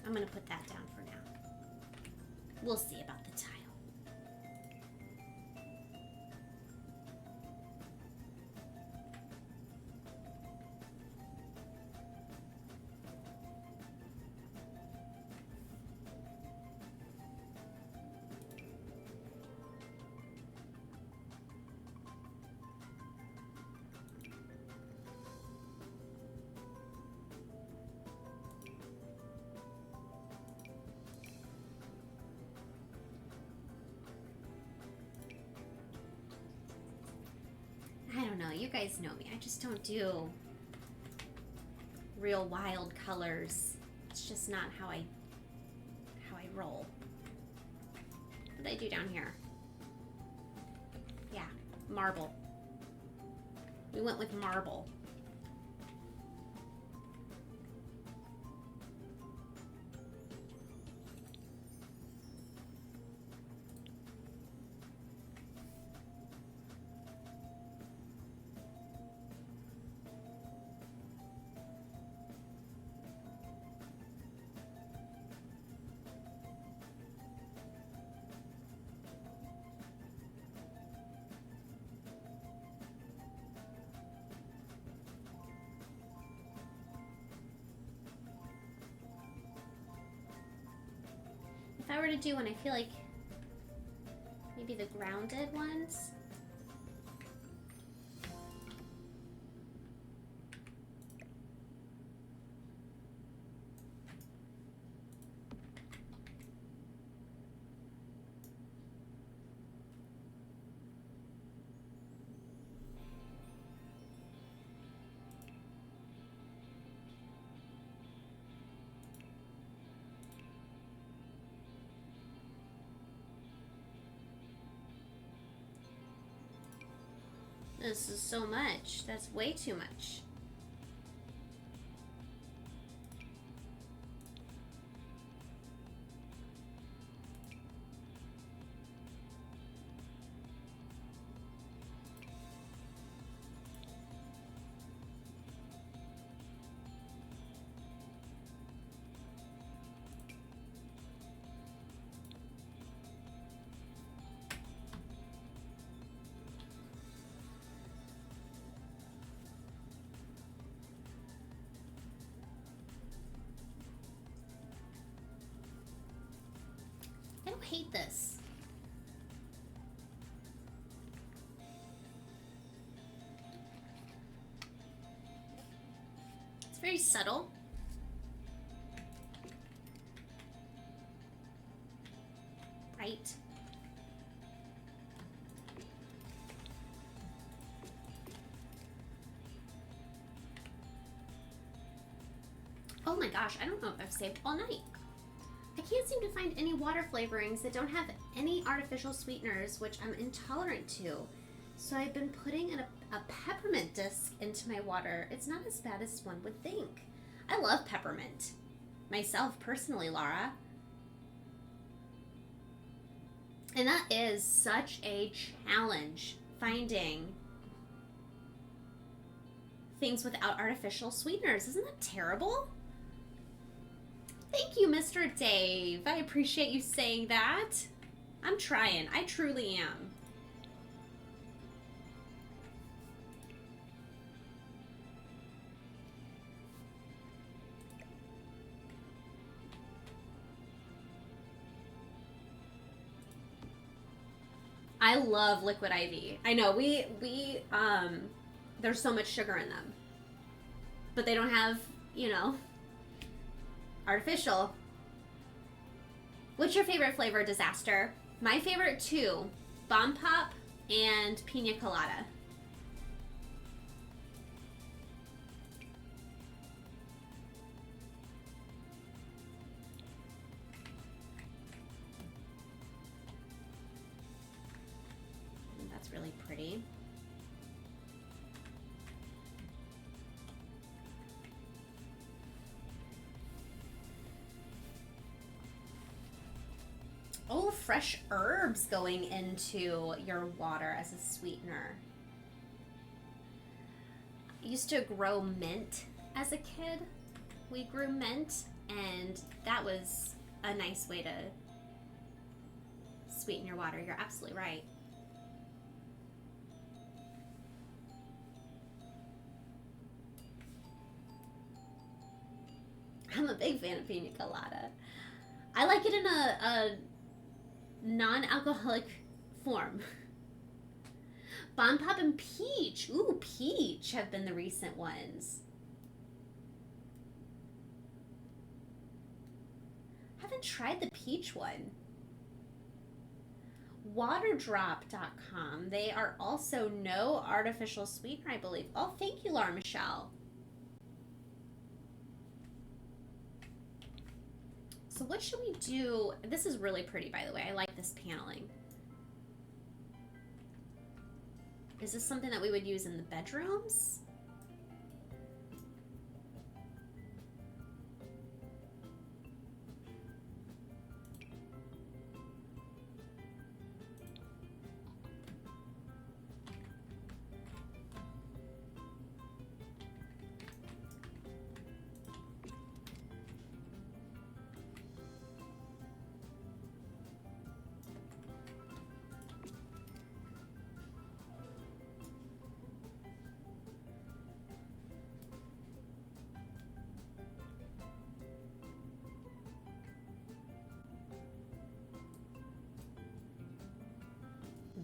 Speaker 1: I'm going to put that down for now. We'll see about the tile. I don't know, you guys know me. I just don't do real wild colors. It's just not how I roll. What did I do down here? Yeah, marble. We went with marble. If I were to do one, I feel like maybe the grounded ones. This is so much. That's way too much. I don't hate this. It's very subtle. Right. Oh my gosh, I don't know if I've saved all night. I can't seem to find any water flavorings that don't have any artificial sweeteners, which I'm intolerant to. So I've been putting in a peppermint disc into my water. It's not as bad as one would think. I love peppermint. Myself, personally, Laura. And that is such a challenge, finding things without artificial sweeteners. Isn't that terrible? Thank you, Mr. Dave. I appreciate you saying that. I'm trying. I truly am. I love Liquid IV. I know there's so much sugar in them. But they don't have, you know, artificial. What's your favorite flavor, Disaster? My favorite two, Bomb Pop and Pina Colada. That's really pretty. Oh, fresh herbs going into your water as a sweetener. I used to grow mint as a kid. We grew mint, and that was a nice way to sweeten your water. You're absolutely right. I'm a big fan of Pina Colada. I like it in a non-alcoholic form. Bon Pop and Peach. Ooh, Peach have been the recent ones. Haven't tried the Peach one. Waterdrop.com. They are also no artificial sweetener, I believe. Oh, thank you, Laura Michelle. So what should we do? This is really pretty, by the way. I like this paneling. Is this something that we would use in the bedrooms?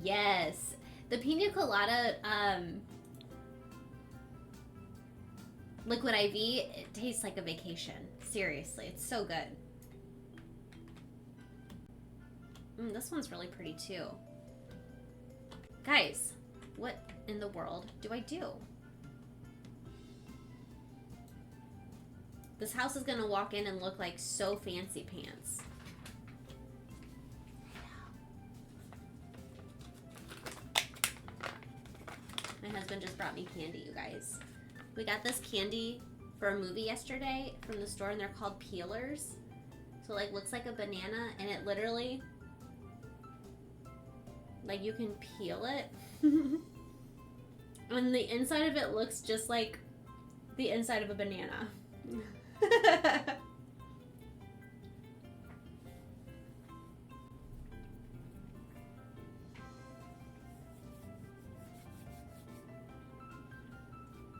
Speaker 1: Yes. The Pina Colada Liquid IV, it tastes like a vacation. Seriously, it's so good. This one's really pretty too. Guys, what in the world do I do? This house is gonna walk in and look like so fancy pants. I me candy, you guys. We got this candy for a movie yesterday from the store, and they're called peelers. So it, like, looks like a banana, and it literally, like, you can peel it. And the inside of it looks just like the inside of a banana.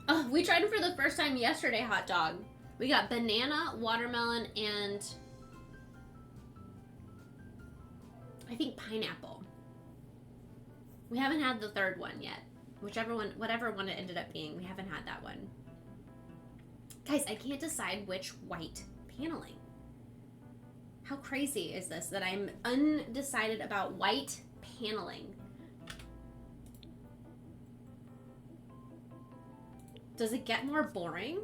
Speaker 1: Oh, we tried it for the first time yesterday, hot dog. We got banana, watermelon, and I think pineapple. We haven't had the third one yet. Whatever one it ended up being, we haven't had that one. Guys, I can't decide which white paneling. How crazy is this that I'm undecided about white paneling? Does it get more boring?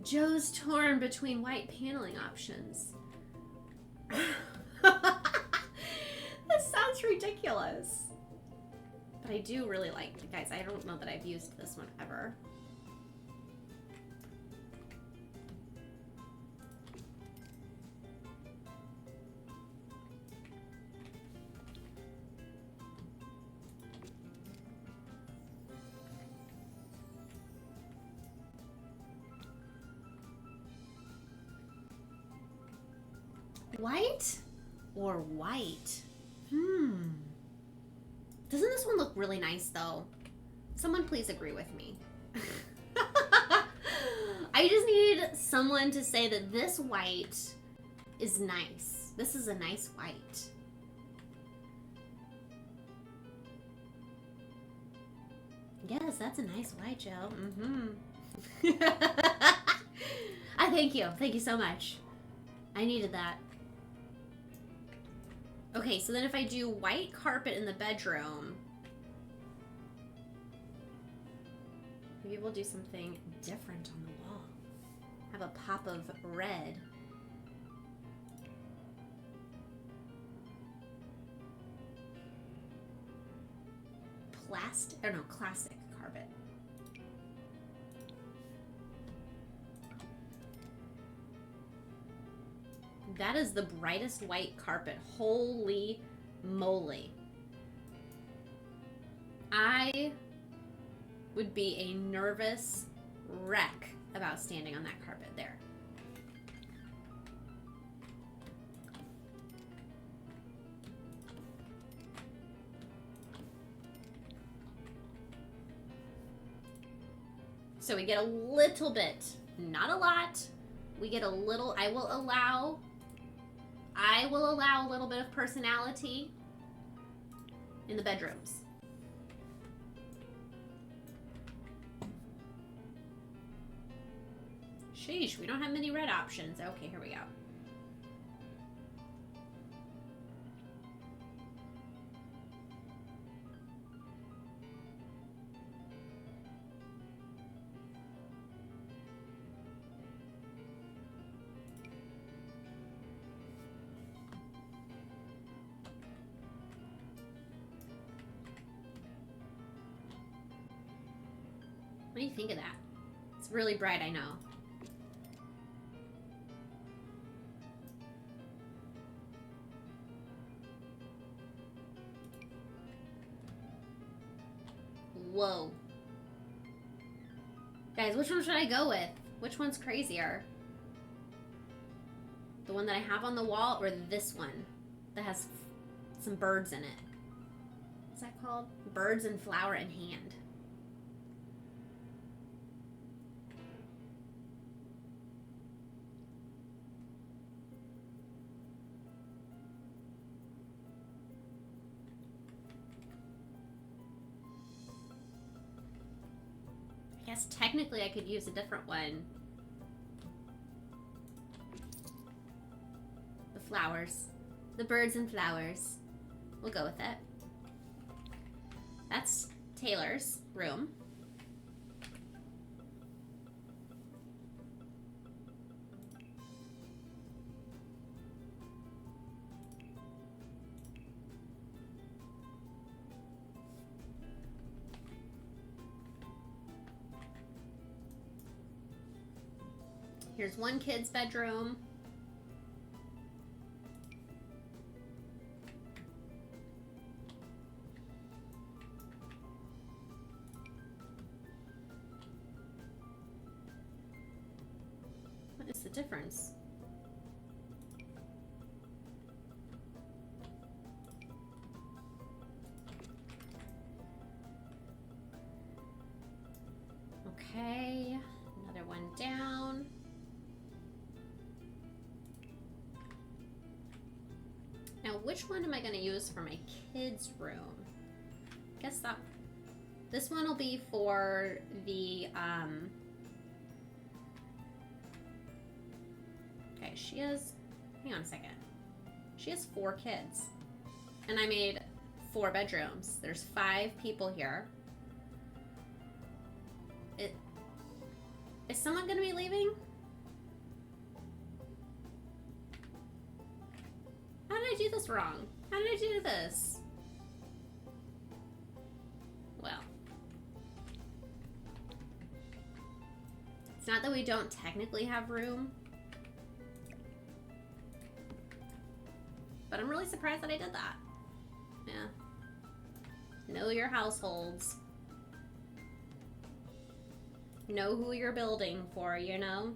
Speaker 1: Joe's torn between white paneling options. That sounds ridiculous. But I do really like it, guys. I don't know that I've used this one ever. White or white? Doesn't this one look really nice though? Someone please agree with me. I just need someone to say that this white is nice. This is a nice white. Yes, that's a nice white, Joe. I thank you. Thank you so much. I needed that. Okay, so then if I do white carpet in the bedroom, maybe we'll do something different on the wall. Have a pop of red. Classic carpet. That is the brightest white carpet. Holy moly. I would be a nervous wreck about standing on that carpet there. So we get a little bit, not a lot. We get a little, I will allow a little bit of personality in the bedrooms. Sheesh, we don't have many red options. Okay, here we go. What do you think of that? It's really bright, I know. Whoa. Guys, which one should I go with? Which one's crazier? The one that I have on the wall or this one that has some birds in it? What's that called? Birds and flower in hand. I guess technically I could use a different one. The flowers. The birds and flowers. We'll go with it. That's Taylor's room. Here's one kid's bedroom. What is the difference? Okay, another one down. Now, which one am I going to use for my kids' room? I guess that this one will be for the okay, she has, hang on a second. She has 4 kids. And I made 4 bedrooms. There's 5 people here. Is someone going to be leaving? How did I do this wrong? How did I do this? Well. It's not that we don't technically have room. But I'm really surprised that I did that. Yeah. Know your households. Know who you're building for, you know?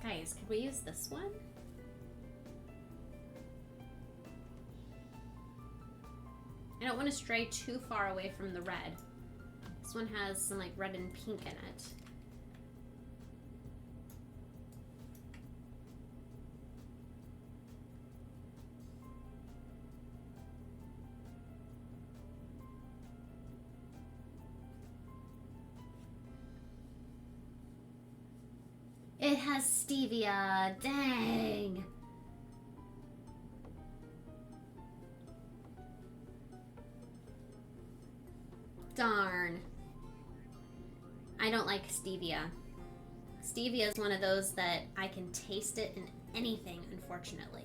Speaker 1: Guys, could we use this one? I don't want to stray too far away from the red. This one has some like red and pink in it. It has stevia. Dang. Darn. I don't like stevia. Stevia is one of those that I can taste it in anything, unfortunately.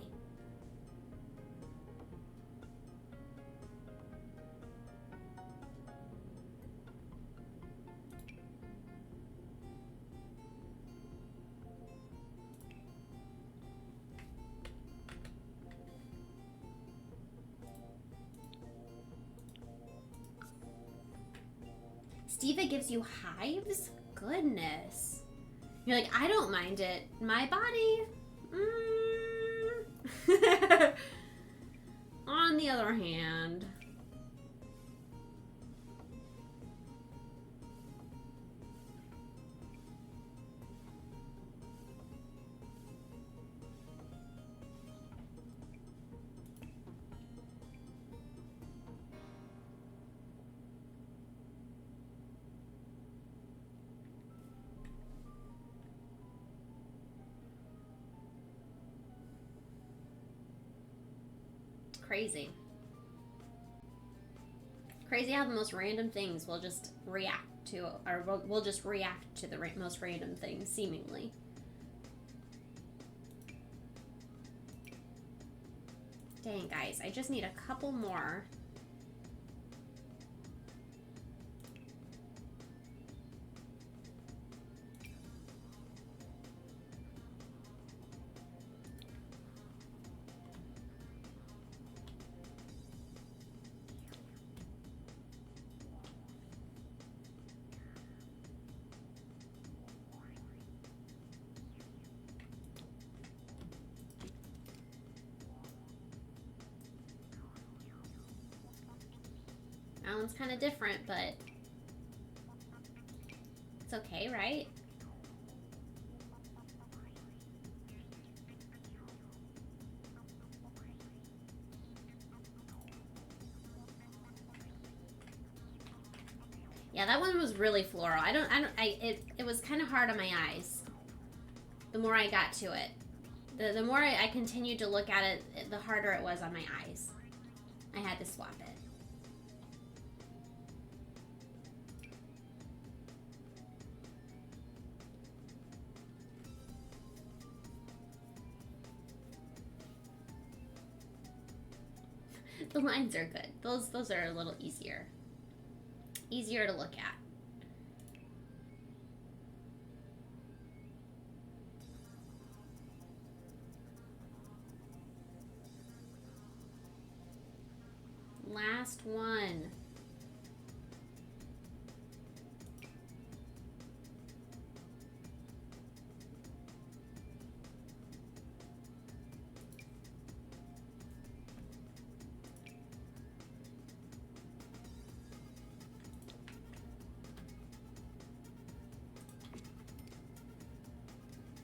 Speaker 1: Stevia gives you hives? Goodness. You're like, I don't mind it. My body? On the other hand. Crazy. Crazy how the most random things will just react to, or will just react to the most random things, seemingly. Dang, guys, I just need a couple more. That one's kind of different, but it's okay, right? Yeah, that one was really floral. It was kind of hard on my eyes the more I got to it. The more I continued to look at it, the harder it was on my eyes. I had to swap it. The lines are good. Those are a little easier. Easier to look at. Last one.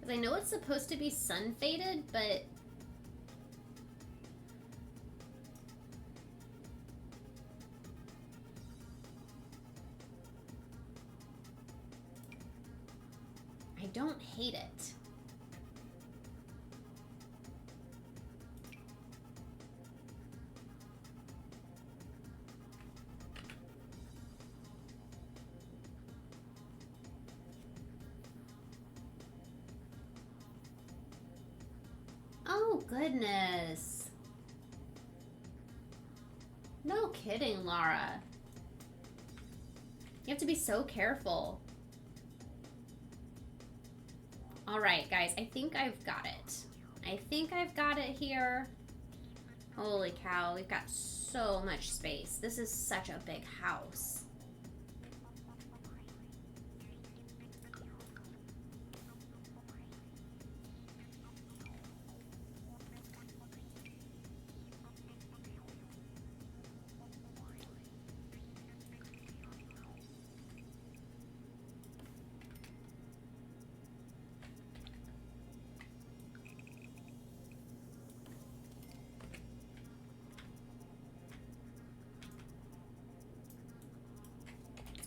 Speaker 1: I know it's supposed to be sun faded, but I don't hate it. Oh, goodness. No kidding, Laura. You have to be so careful. All right, guys, I think I've got it. I think I've got it here. Holy cow, we've got so much space. This is such a big house.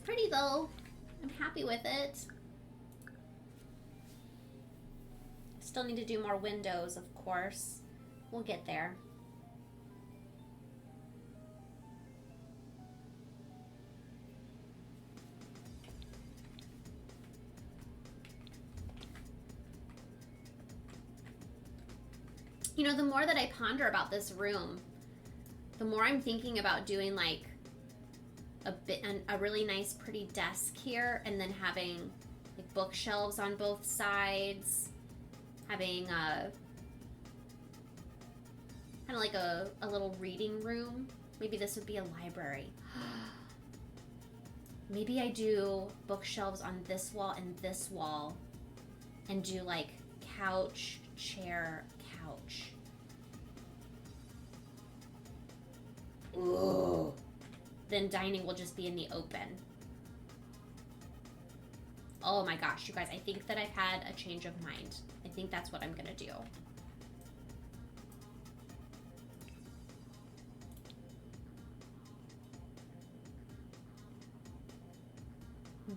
Speaker 1: Pretty though. I'm happy with it. Still need to do more windows, of course. We'll get there. You know, the more that I ponder about this room, the more I'm thinking about doing like a really nice pretty desk here, and then having like bookshelves on both sides, having kind of like a little reading room. Maybe this would be a library. Maybe I do bookshelves on this wall and this wall, and do like couch, chair, couch. Ooh. Then dining will just be in the open. Oh my gosh, you guys, I think that I've had a change of mind. I think that's what I'm gonna do.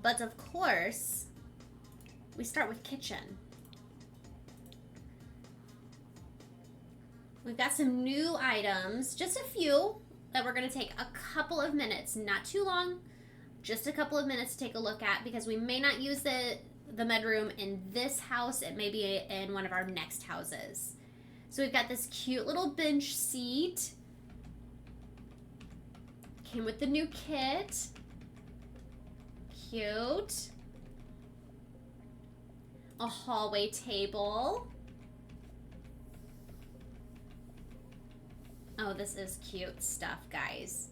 Speaker 1: But of course, we start with kitchen. We've got some new items, just a few, that we're going to take a couple of minutes, not too long, just a couple of minutes to take a look at, because we may not use the bedroom in this house. It may be in one of our next houses. So we've got this cute little bench seat. Came with the new kit. Cute. A hallway table. Oh, this is cute stuff, guys.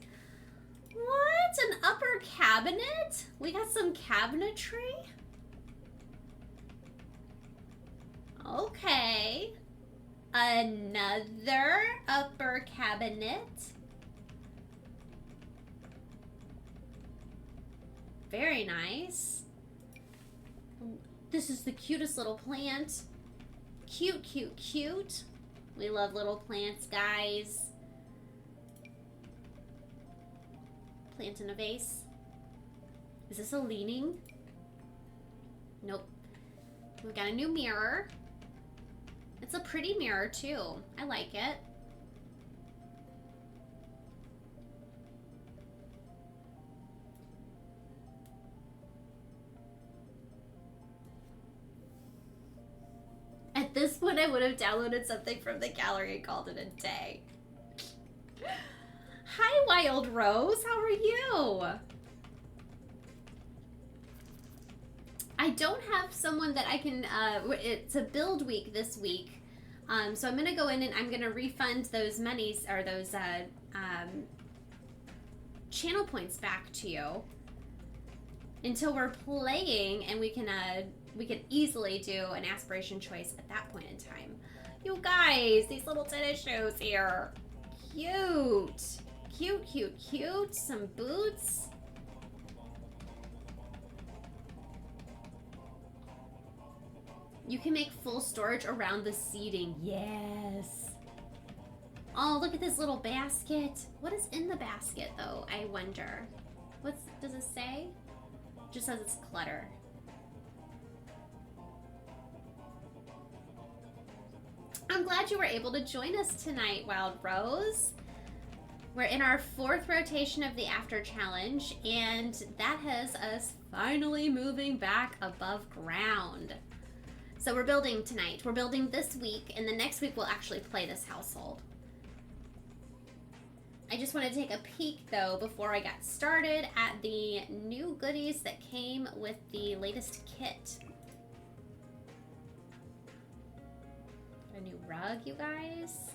Speaker 1: What? An upper cabinet? We got some cabinetry? Okay. Another upper cabinet. Very nice. This is the cutest little plant. Cute, cute, cute. We love little plants, guys. Plant in a vase. Is this a leaning? Nope. We've got a new mirror. It's a pretty mirror too. I like it. At this point, I would have downloaded something from the gallery and called it a day. Hi, Wild Rose. How are you? I don't have someone that I can, it's a build week this week. So I'm going to go in and I'm going to refund those monies, or those channel points back to you until we're playing, and we can easily do an aspiration choice at that point in time. You guys, these little tennis shoes here. Cute. Cute, cute, cute. Some boots. You can make full storage around the seating. Yes. Oh, look at this little basket. What is in the basket, though? I wonder. Does it say? It just says it's clutter. I'm glad you were able to join us tonight, Wild Rose. We're in our 4th rotation of the After Challenge, and that has us finally moving back above ground. So we're building tonight. We're building this week, and the next week we'll actually play this household. I just want to take a peek, though, before I got started at the new goodies that came with the latest kit. A new rug, you guys.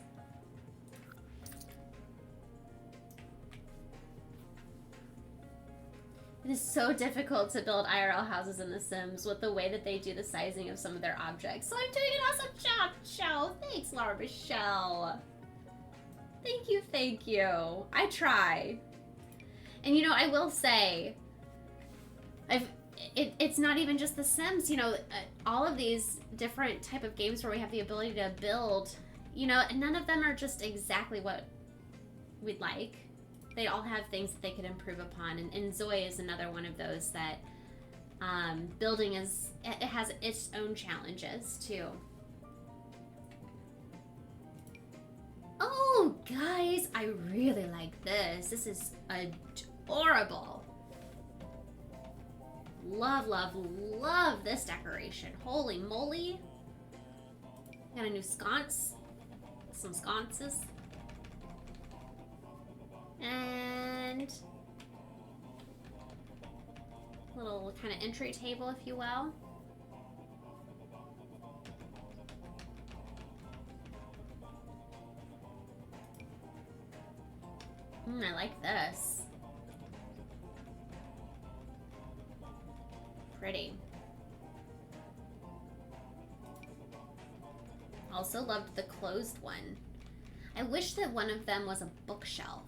Speaker 1: It is so difficult to build IRL houses in The Sims with the way that they do the sizing of some of their objects. So I'm doing an awesome job, Michelle. Thanks, Laura Michelle. Thank you, thank you. I try. And you know, I will say, it's not even just The Sims. You know, all of these different type of games where we have the ability to build, you know, none of them are just exactly what we'd like. They all have things that they could improve upon, and Zoe is another one of those that building it has its own challenges too. Oh, guys, I really like this. This is adorable. Love, love, love this decoration. Holy moly. Got a new sconce. Some sconces. And little kind of entry table, if you will. I like this. Pretty. Also loved the closed one. I wish that one of them was a bookshelf.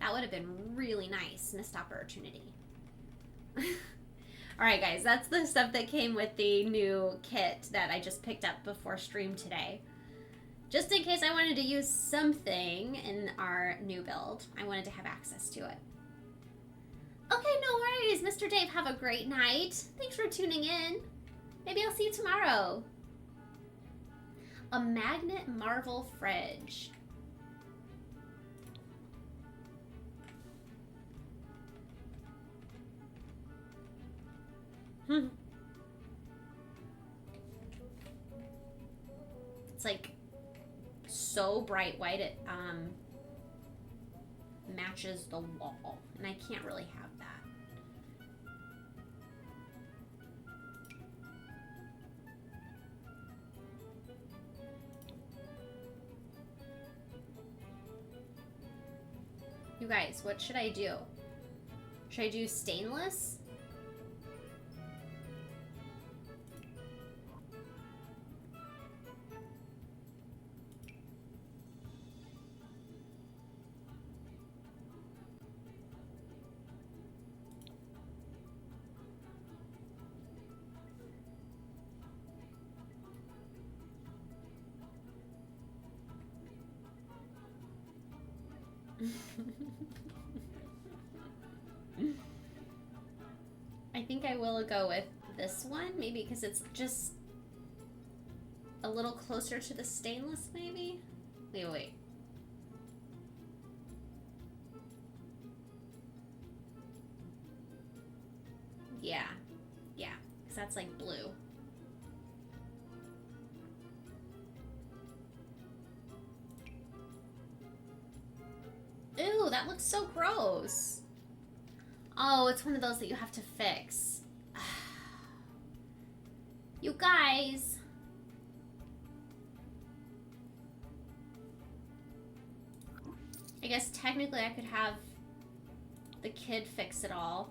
Speaker 1: That would have been really nice. Missed opportunity. Alright guys, that's the stuff that came with the new kit that I just picked up before stream today. Just in case I wanted to use something in our new build, I wanted to have access to it. Okay, no worries, Mr. Dave. Have a great night. Thanks for tuning in. Maybe I'll see you tomorrow. A magnet marble fridge. It's like so bright white it matches the wall, and I can't really have that. You guys, what should I do? Should I do stainless? I think I will go with this one, maybe because it's just a little closer to the stainless, maybe? Wait. Yeah, because that's like blue. Ew, that looks so gross. Oh, it's one of those that you have to fix. You guys. I guess technically I could have the kid fix it all.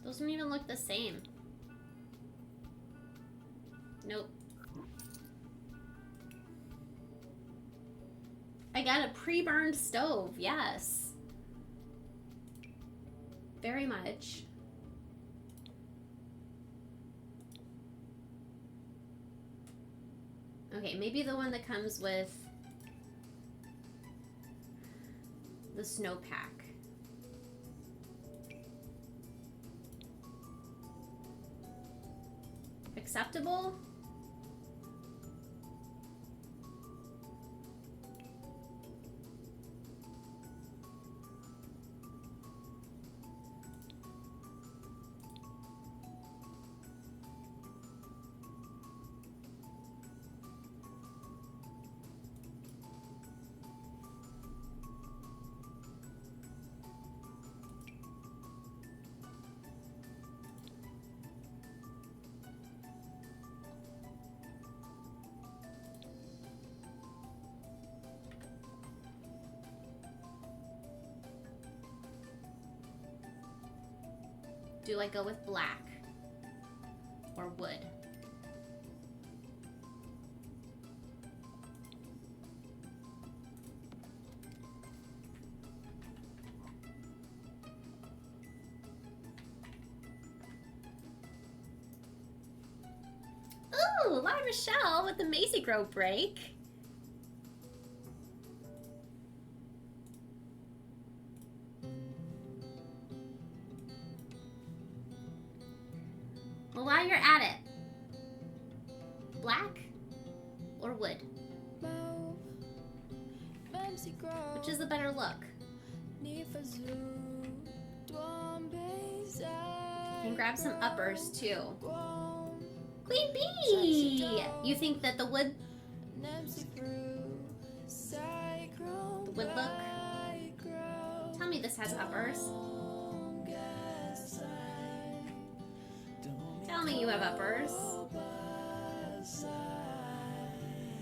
Speaker 1: Those don't even look the same. Nope. I got a pre-burned stove, yes. Very much. Okay, maybe the one that comes with the snowpack. Acceptable? Do I go with black or wood? Ooh, Laura Michelle with the Macy Grove break. Well, while you're at it, black or wood? Which is a better look? And grab some uppers too. Queen Bee! You think that the wood look? Tell me this has uppers. Tell me you have uppers.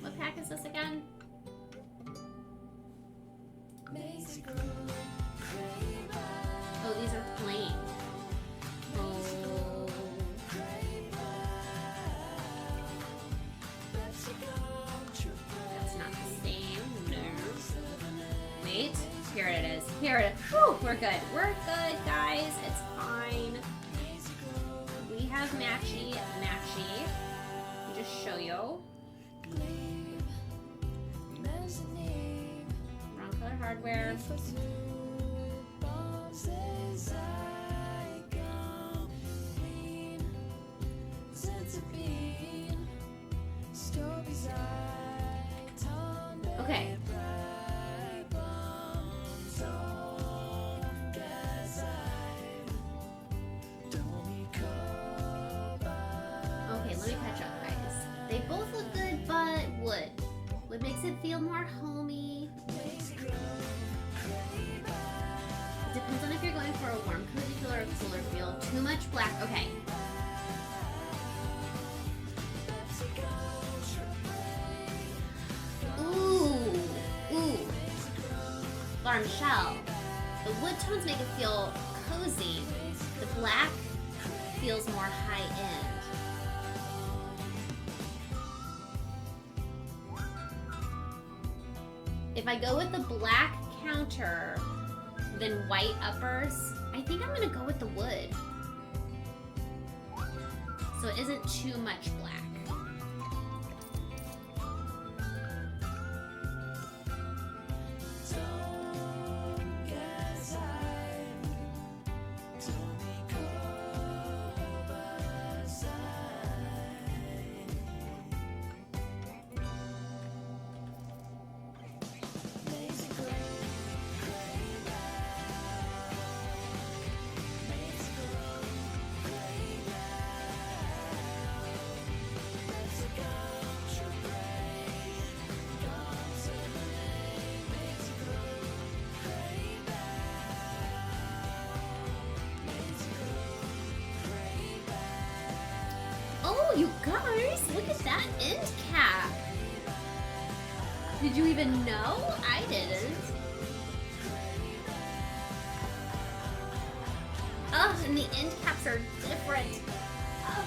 Speaker 1: What pack is this again? Oh, these are plain. Oh. That's not the same. No. Wait. Here it is. Here it is. Whew, we're good. We're good, guys. It's fine. We have matchy. Let me just show you. Wrong color hardware. Okay. Okay, let me catch up, guys. They both look good, but wood. Wood makes it feel more homey. It depends on if you're going for a warm, cozy feel or a cooler feel. Too much black. Okay. Ooh. Laura Michelle. The wood tones make it feel cozy. The black feels more high end. If I go with the black counter, then white uppers. I think I'm gonna go with the wood. So it isn't too much black. Oh, you guys, look at that end cap. Did you even know? I didn't. Oh, and the end caps are different. Oh.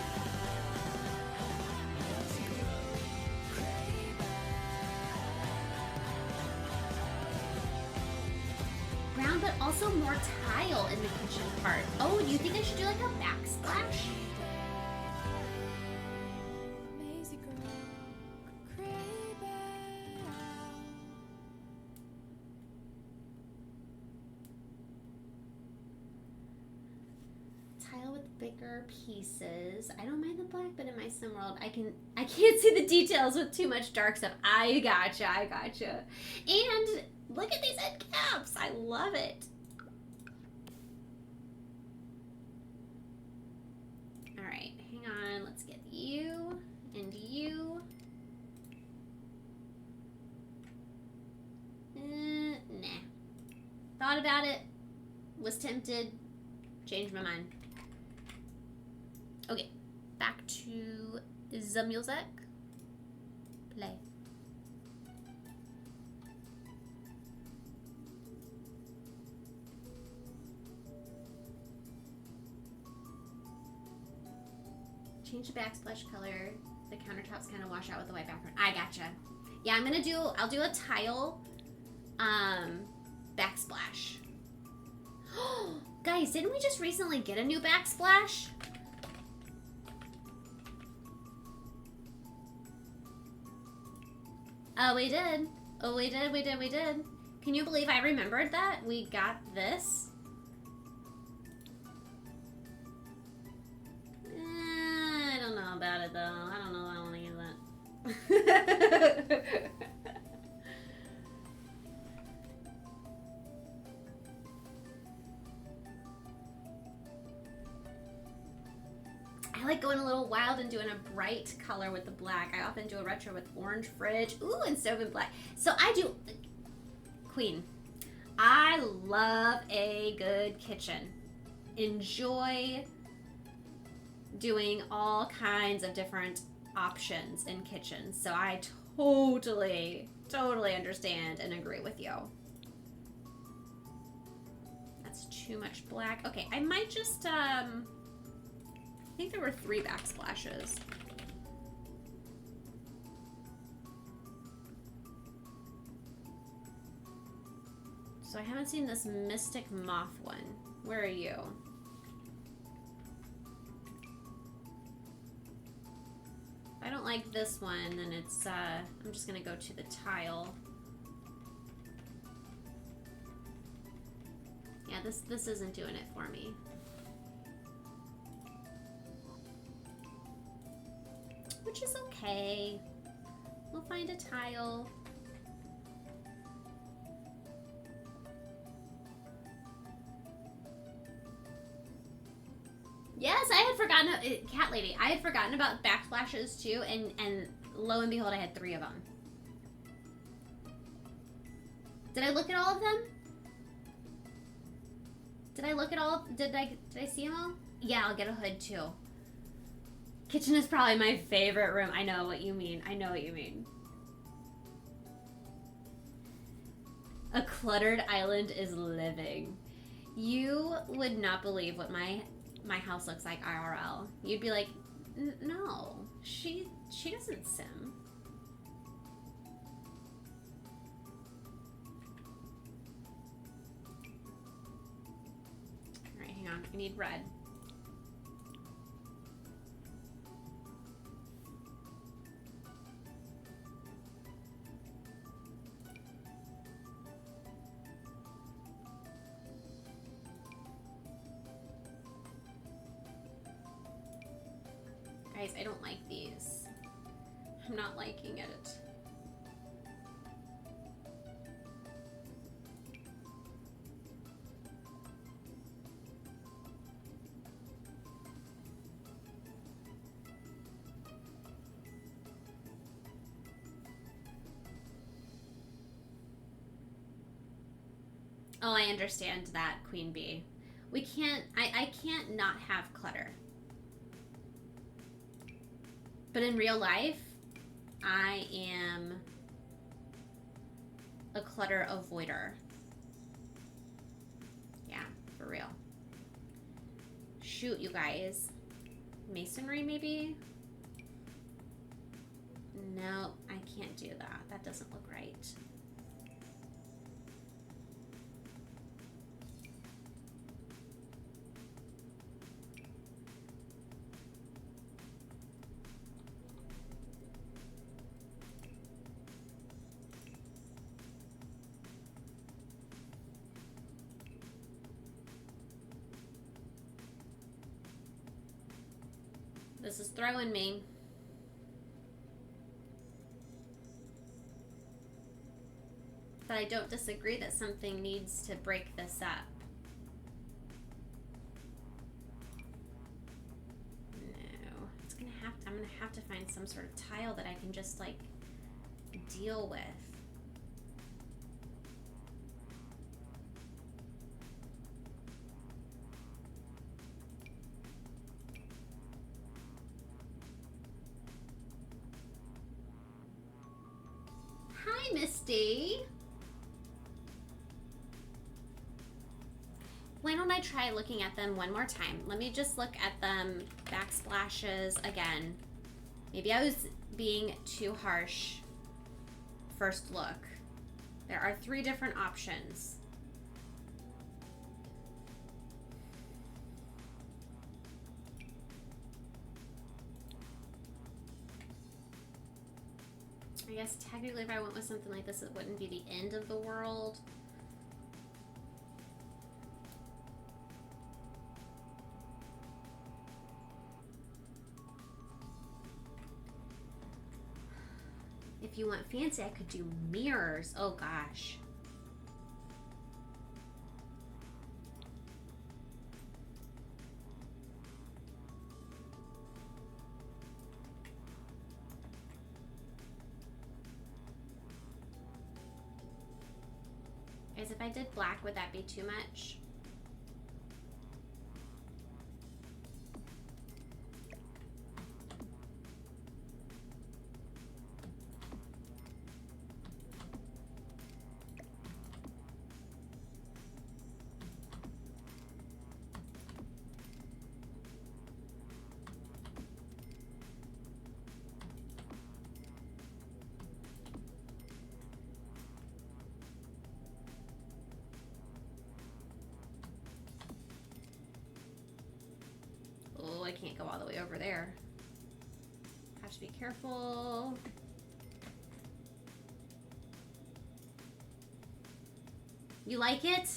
Speaker 1: Brown, but also more tile in the kitchen part. Oh, do you think I should do like a backsplash? Bigger pieces. I don't mind the black, but in my sim world, I can't see the details with too much dark stuff. I gotcha. And look at these end caps. I love it. All right, hang on. Let's get you and you. Nah. Thought about it. Was tempted. Changed my mind. Okay, back to the music. Play. Change the backsplash color. The countertops kind of wash out with the white background. I gotcha. Yeah, I'll do a tile backsplash. Guys, didn't we just recently get a new backsplash? Oh, we did. Oh, we did. Can you believe I remembered that? We got this. I don't know about it, though. I don't know if I want to use that. I like going a little wild and doing a bright color with the black. I often do a retro with orange fridge. Ooh, and stove and black. So I do... Queen. I love a good kitchen. Enjoy doing all kinds of different options in kitchens. So I totally understand and agree with you. That's too much black. Okay, I might just... I think there were 3 backsplashes. So I haven't seen this Mystic Moth one. Where are you? If I don't like this one, then it's, I'm just gonna go to the tile. Yeah, this isn't doing it for me. Which is okay. We'll find a tile. Yes, I had forgotten, Cat Lady, I had forgotten about backsplashes too, and lo and behold, I had 3 of them. Did I look at all of them? Did I look at all, did I see them all? Yeah, I'll get a hood too. Kitchen is probably my favorite room. I know what you mean. A cluttered island is living. You would not believe what my house looks like IRL. You'd be like, no, she doesn't sim. I need red. Guys, I don't like these. I'm not liking it. Oh, I understand that, Queen Bee. We can't, I can't not have clutter. But in real life, I am a clutter avoider. Yeah, for real. Shoot, you guys. Masonry, maybe? No, I can't do that. That doesn't look right. This is throwing me. But I don't disagree that something needs to break this up. No, it's gonna have to, I'm gonna have to find some sort of tile that I can just like deal with. Hi, Misty. Why don't I try looking at them one more time? Let me just look at them, backsplashes again. Maybe I was being too harsh. First look. There are 3 different options. I guess technically if I went with something like this, it wouldn't be the end of the world. If you want fancy, I could do mirrors. Oh gosh. Guys, if I did black, would that be too much? I can't go all the way over there. Have to be careful. You like it?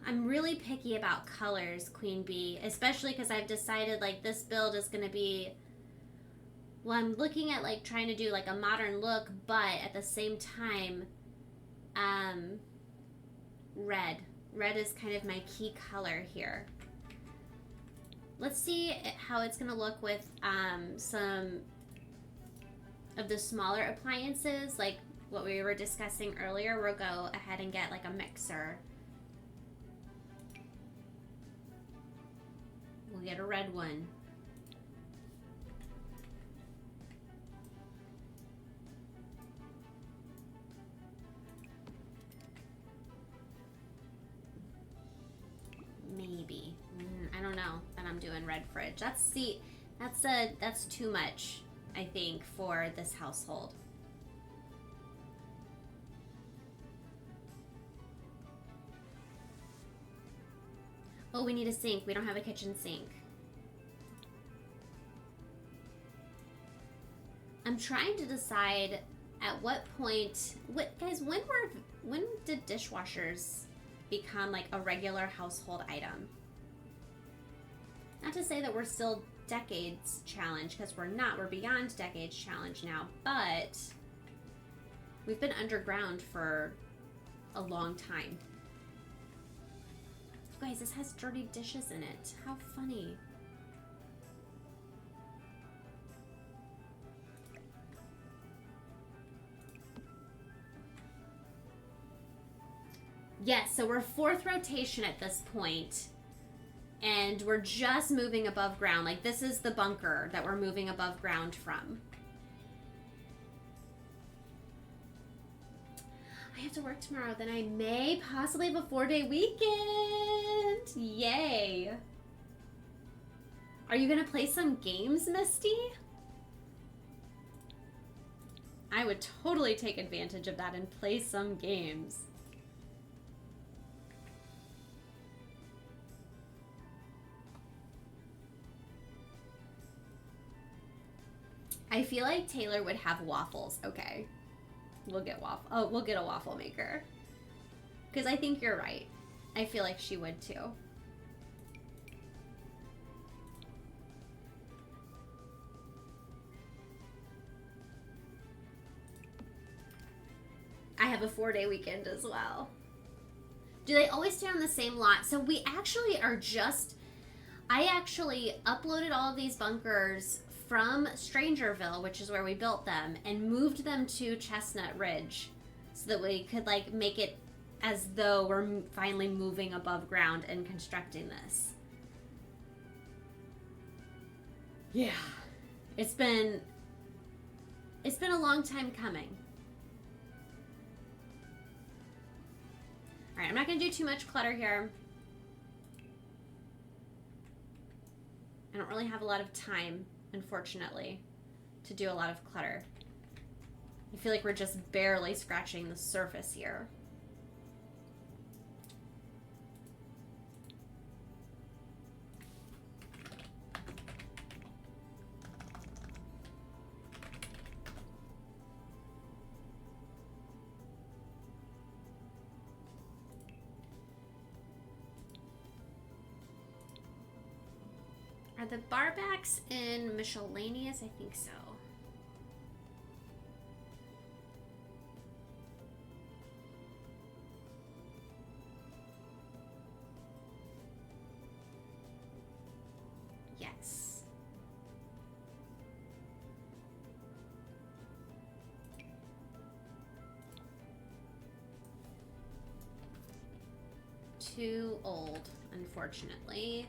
Speaker 1: I'm really picky about colors, Queen Bee, especially because I've decided like this build is going to be, well, I'm looking at like trying to do like a modern look, but at the same time, red. Red is kind of my key color here. Let's see how it's going to look with some of the smaller appliances, like what we were discussing earlier. We'll go ahead and get like a mixer. We'll get a red one. Maybe. I don't know that I'm doing red fridge. That's too much, I think, for this household. Oh, we need a sink. We don't have a kitchen sink. I'm trying to decide at what point, guys, when did dishwashers become like a regular household item? Not to say that we're still decades challenge, because we're not. We're beyond decades challenge now, but we've been underground for a long time. Guys, this has dirty dishes in it. How funny. Yes, so we're 4th rotation at this point, and we're just moving above ground. Like, this is the bunker that we're moving above ground from. I have to work tomorrow, then I may possibly have a 4-day weekend. Yay. Are you gonna play some games, Misty? I would totally take advantage of that and play some games. I feel like Taylor would have waffles. Okay. We'll get waffle. Oh, we'll get a waffle maker. Because I think you're right. I feel like she would too. I have a 4-day weekend as well. Do they always stay on the same lot? So we actually are just... I actually uploaded all of these bunkers from Strangerville, which is where we built them, and moved them to Chestnut Ridge so that we could like make it as though we're finally moving above ground and constructing this. Yeah. It's been a long time coming. All right, I'm not going to do too much clutter here. I don't really have a lot of time, unfortunately, to do a lot of clutter. I feel like we're just barely scratching the surface here. Are the barbacks in miscellaneous? I think so. Yes. Too old, unfortunately.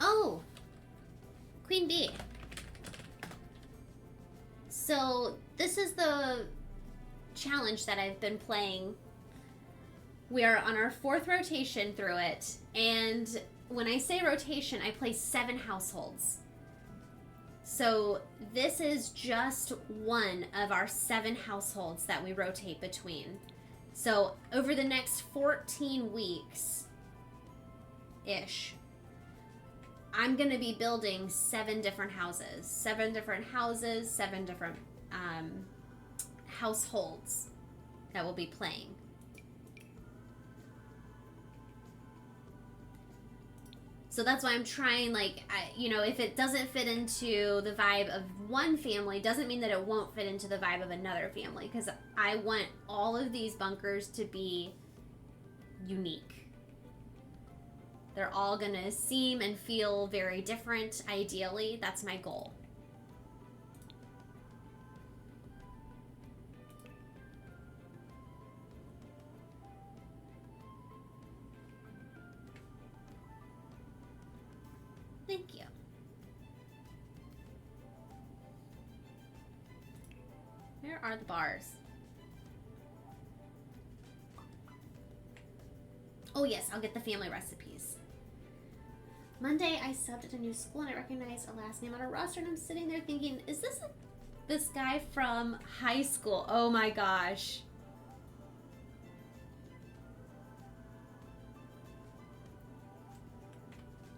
Speaker 1: Oh, Queen Bee. So this is the challenge that I've been playing. We are on our 4th rotation through it, and when I say rotation, I play 7 households. So this is just one of our 7 households that we rotate between. So over the next 14 weeks-ish, I'm going to be building 7 different houses. 7 different houses, 7 different households that will be playing. So that's why I'm trying, like, if it doesn't fit into the vibe of one family, doesn't mean that it won't fit into the vibe of another family, because I want all of these bunkers to be unique. They're all going to seem and feel very different, ideally. That's my goal. Thank you. Where are the bars? Oh yes, I'll get the family recipes. Monday, I subbed at a new school and I recognized a last name on a roster, and I'm sitting there thinking, is this guy from high school? Oh my gosh.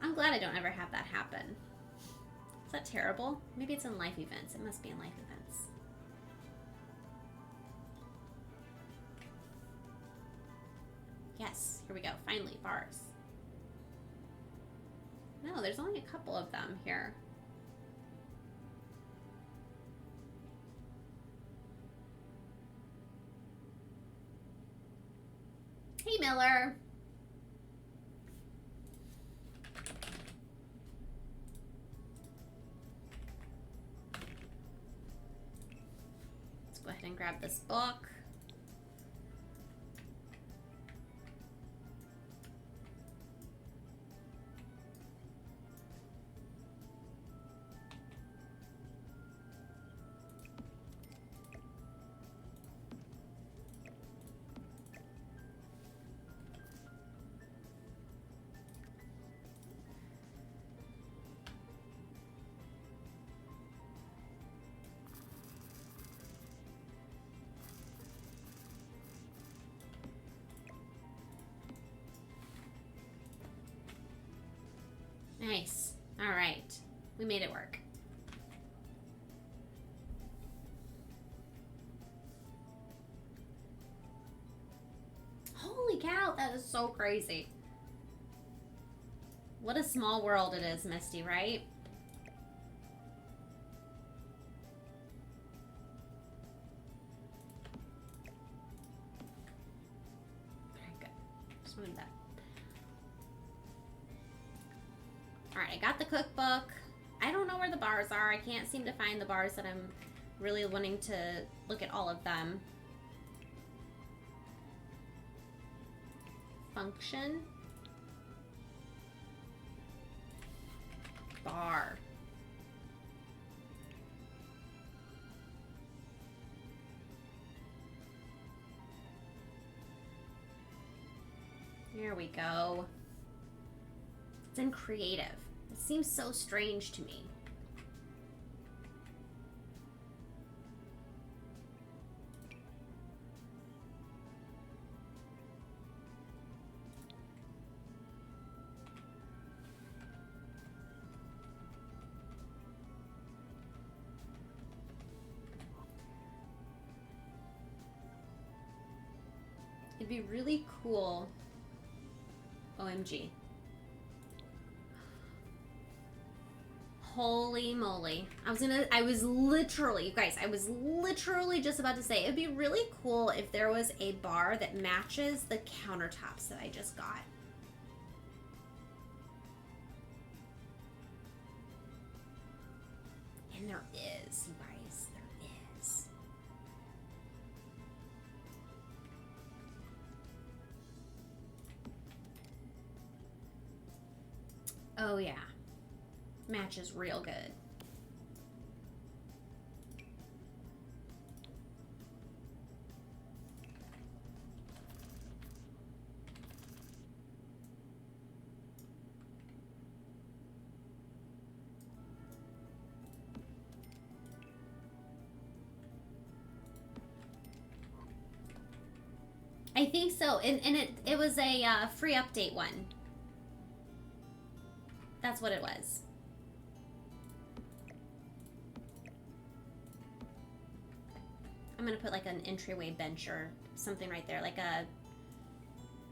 Speaker 1: I'm glad I don't ever have that happen. Is that terrible? Maybe it's in life events. It must be in life events. Yes, here we go. Finally, bars. No, there's only a couple of them here. Hey, Miller. Let's go ahead and grab this book. Nice. All right. We made it work. Holy cow, that is so crazy. What a small world it is, Misty, right? Very good. Just wanted that. Alright, I got the cookbook. I don't know where the bars are. I can't seem to find the bars that I'm really wanting to look at all of them. Function. Bar. There we go. It's in creative. It seems so strange to me. It'd be really cool. OMG. Holy moly. I was literally, you guys, I was literally just about to say, it'd be really cool if there was a bar that matches the countertops that I just got. And there is, you guys, there is. Oh yeah. Matches real good. I think so, and it was a free update one. That's what it was. I'm gonna put like an entryway bench or something right there, like a.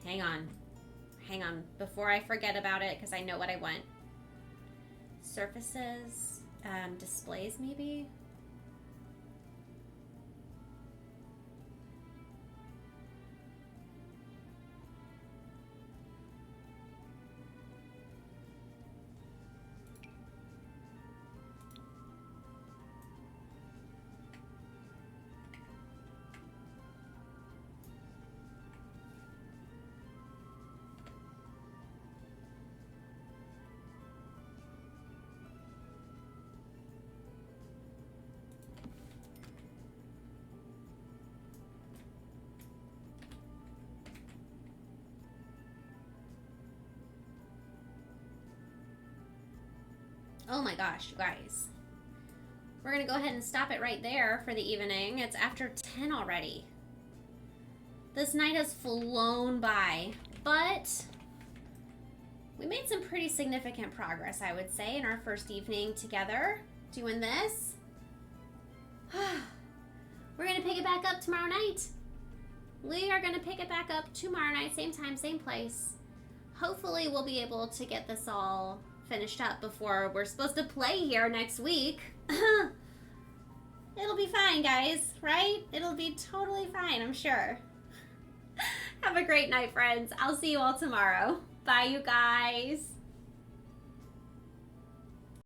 Speaker 1: Hang on, before I forget about it, because I know what I want. Surfaces, displays maybe. Oh my gosh, you guys. We're gonna go ahead and stop it right there for the evening. It's after 10 already. This night has flown by, but we made some pretty significant progress, I would say, in our first evening together doing this. We're gonna pick it back up tomorrow night. We are gonna pick it back up tomorrow night, same time, same place. Hopefully we'll be able to get this all finished up before we're supposed to play here next week. It'll be fine, guys, right? It'll be totally fine, I'm sure. Have a great night, friends. I'll see you all tomorrow. Bye, you guys.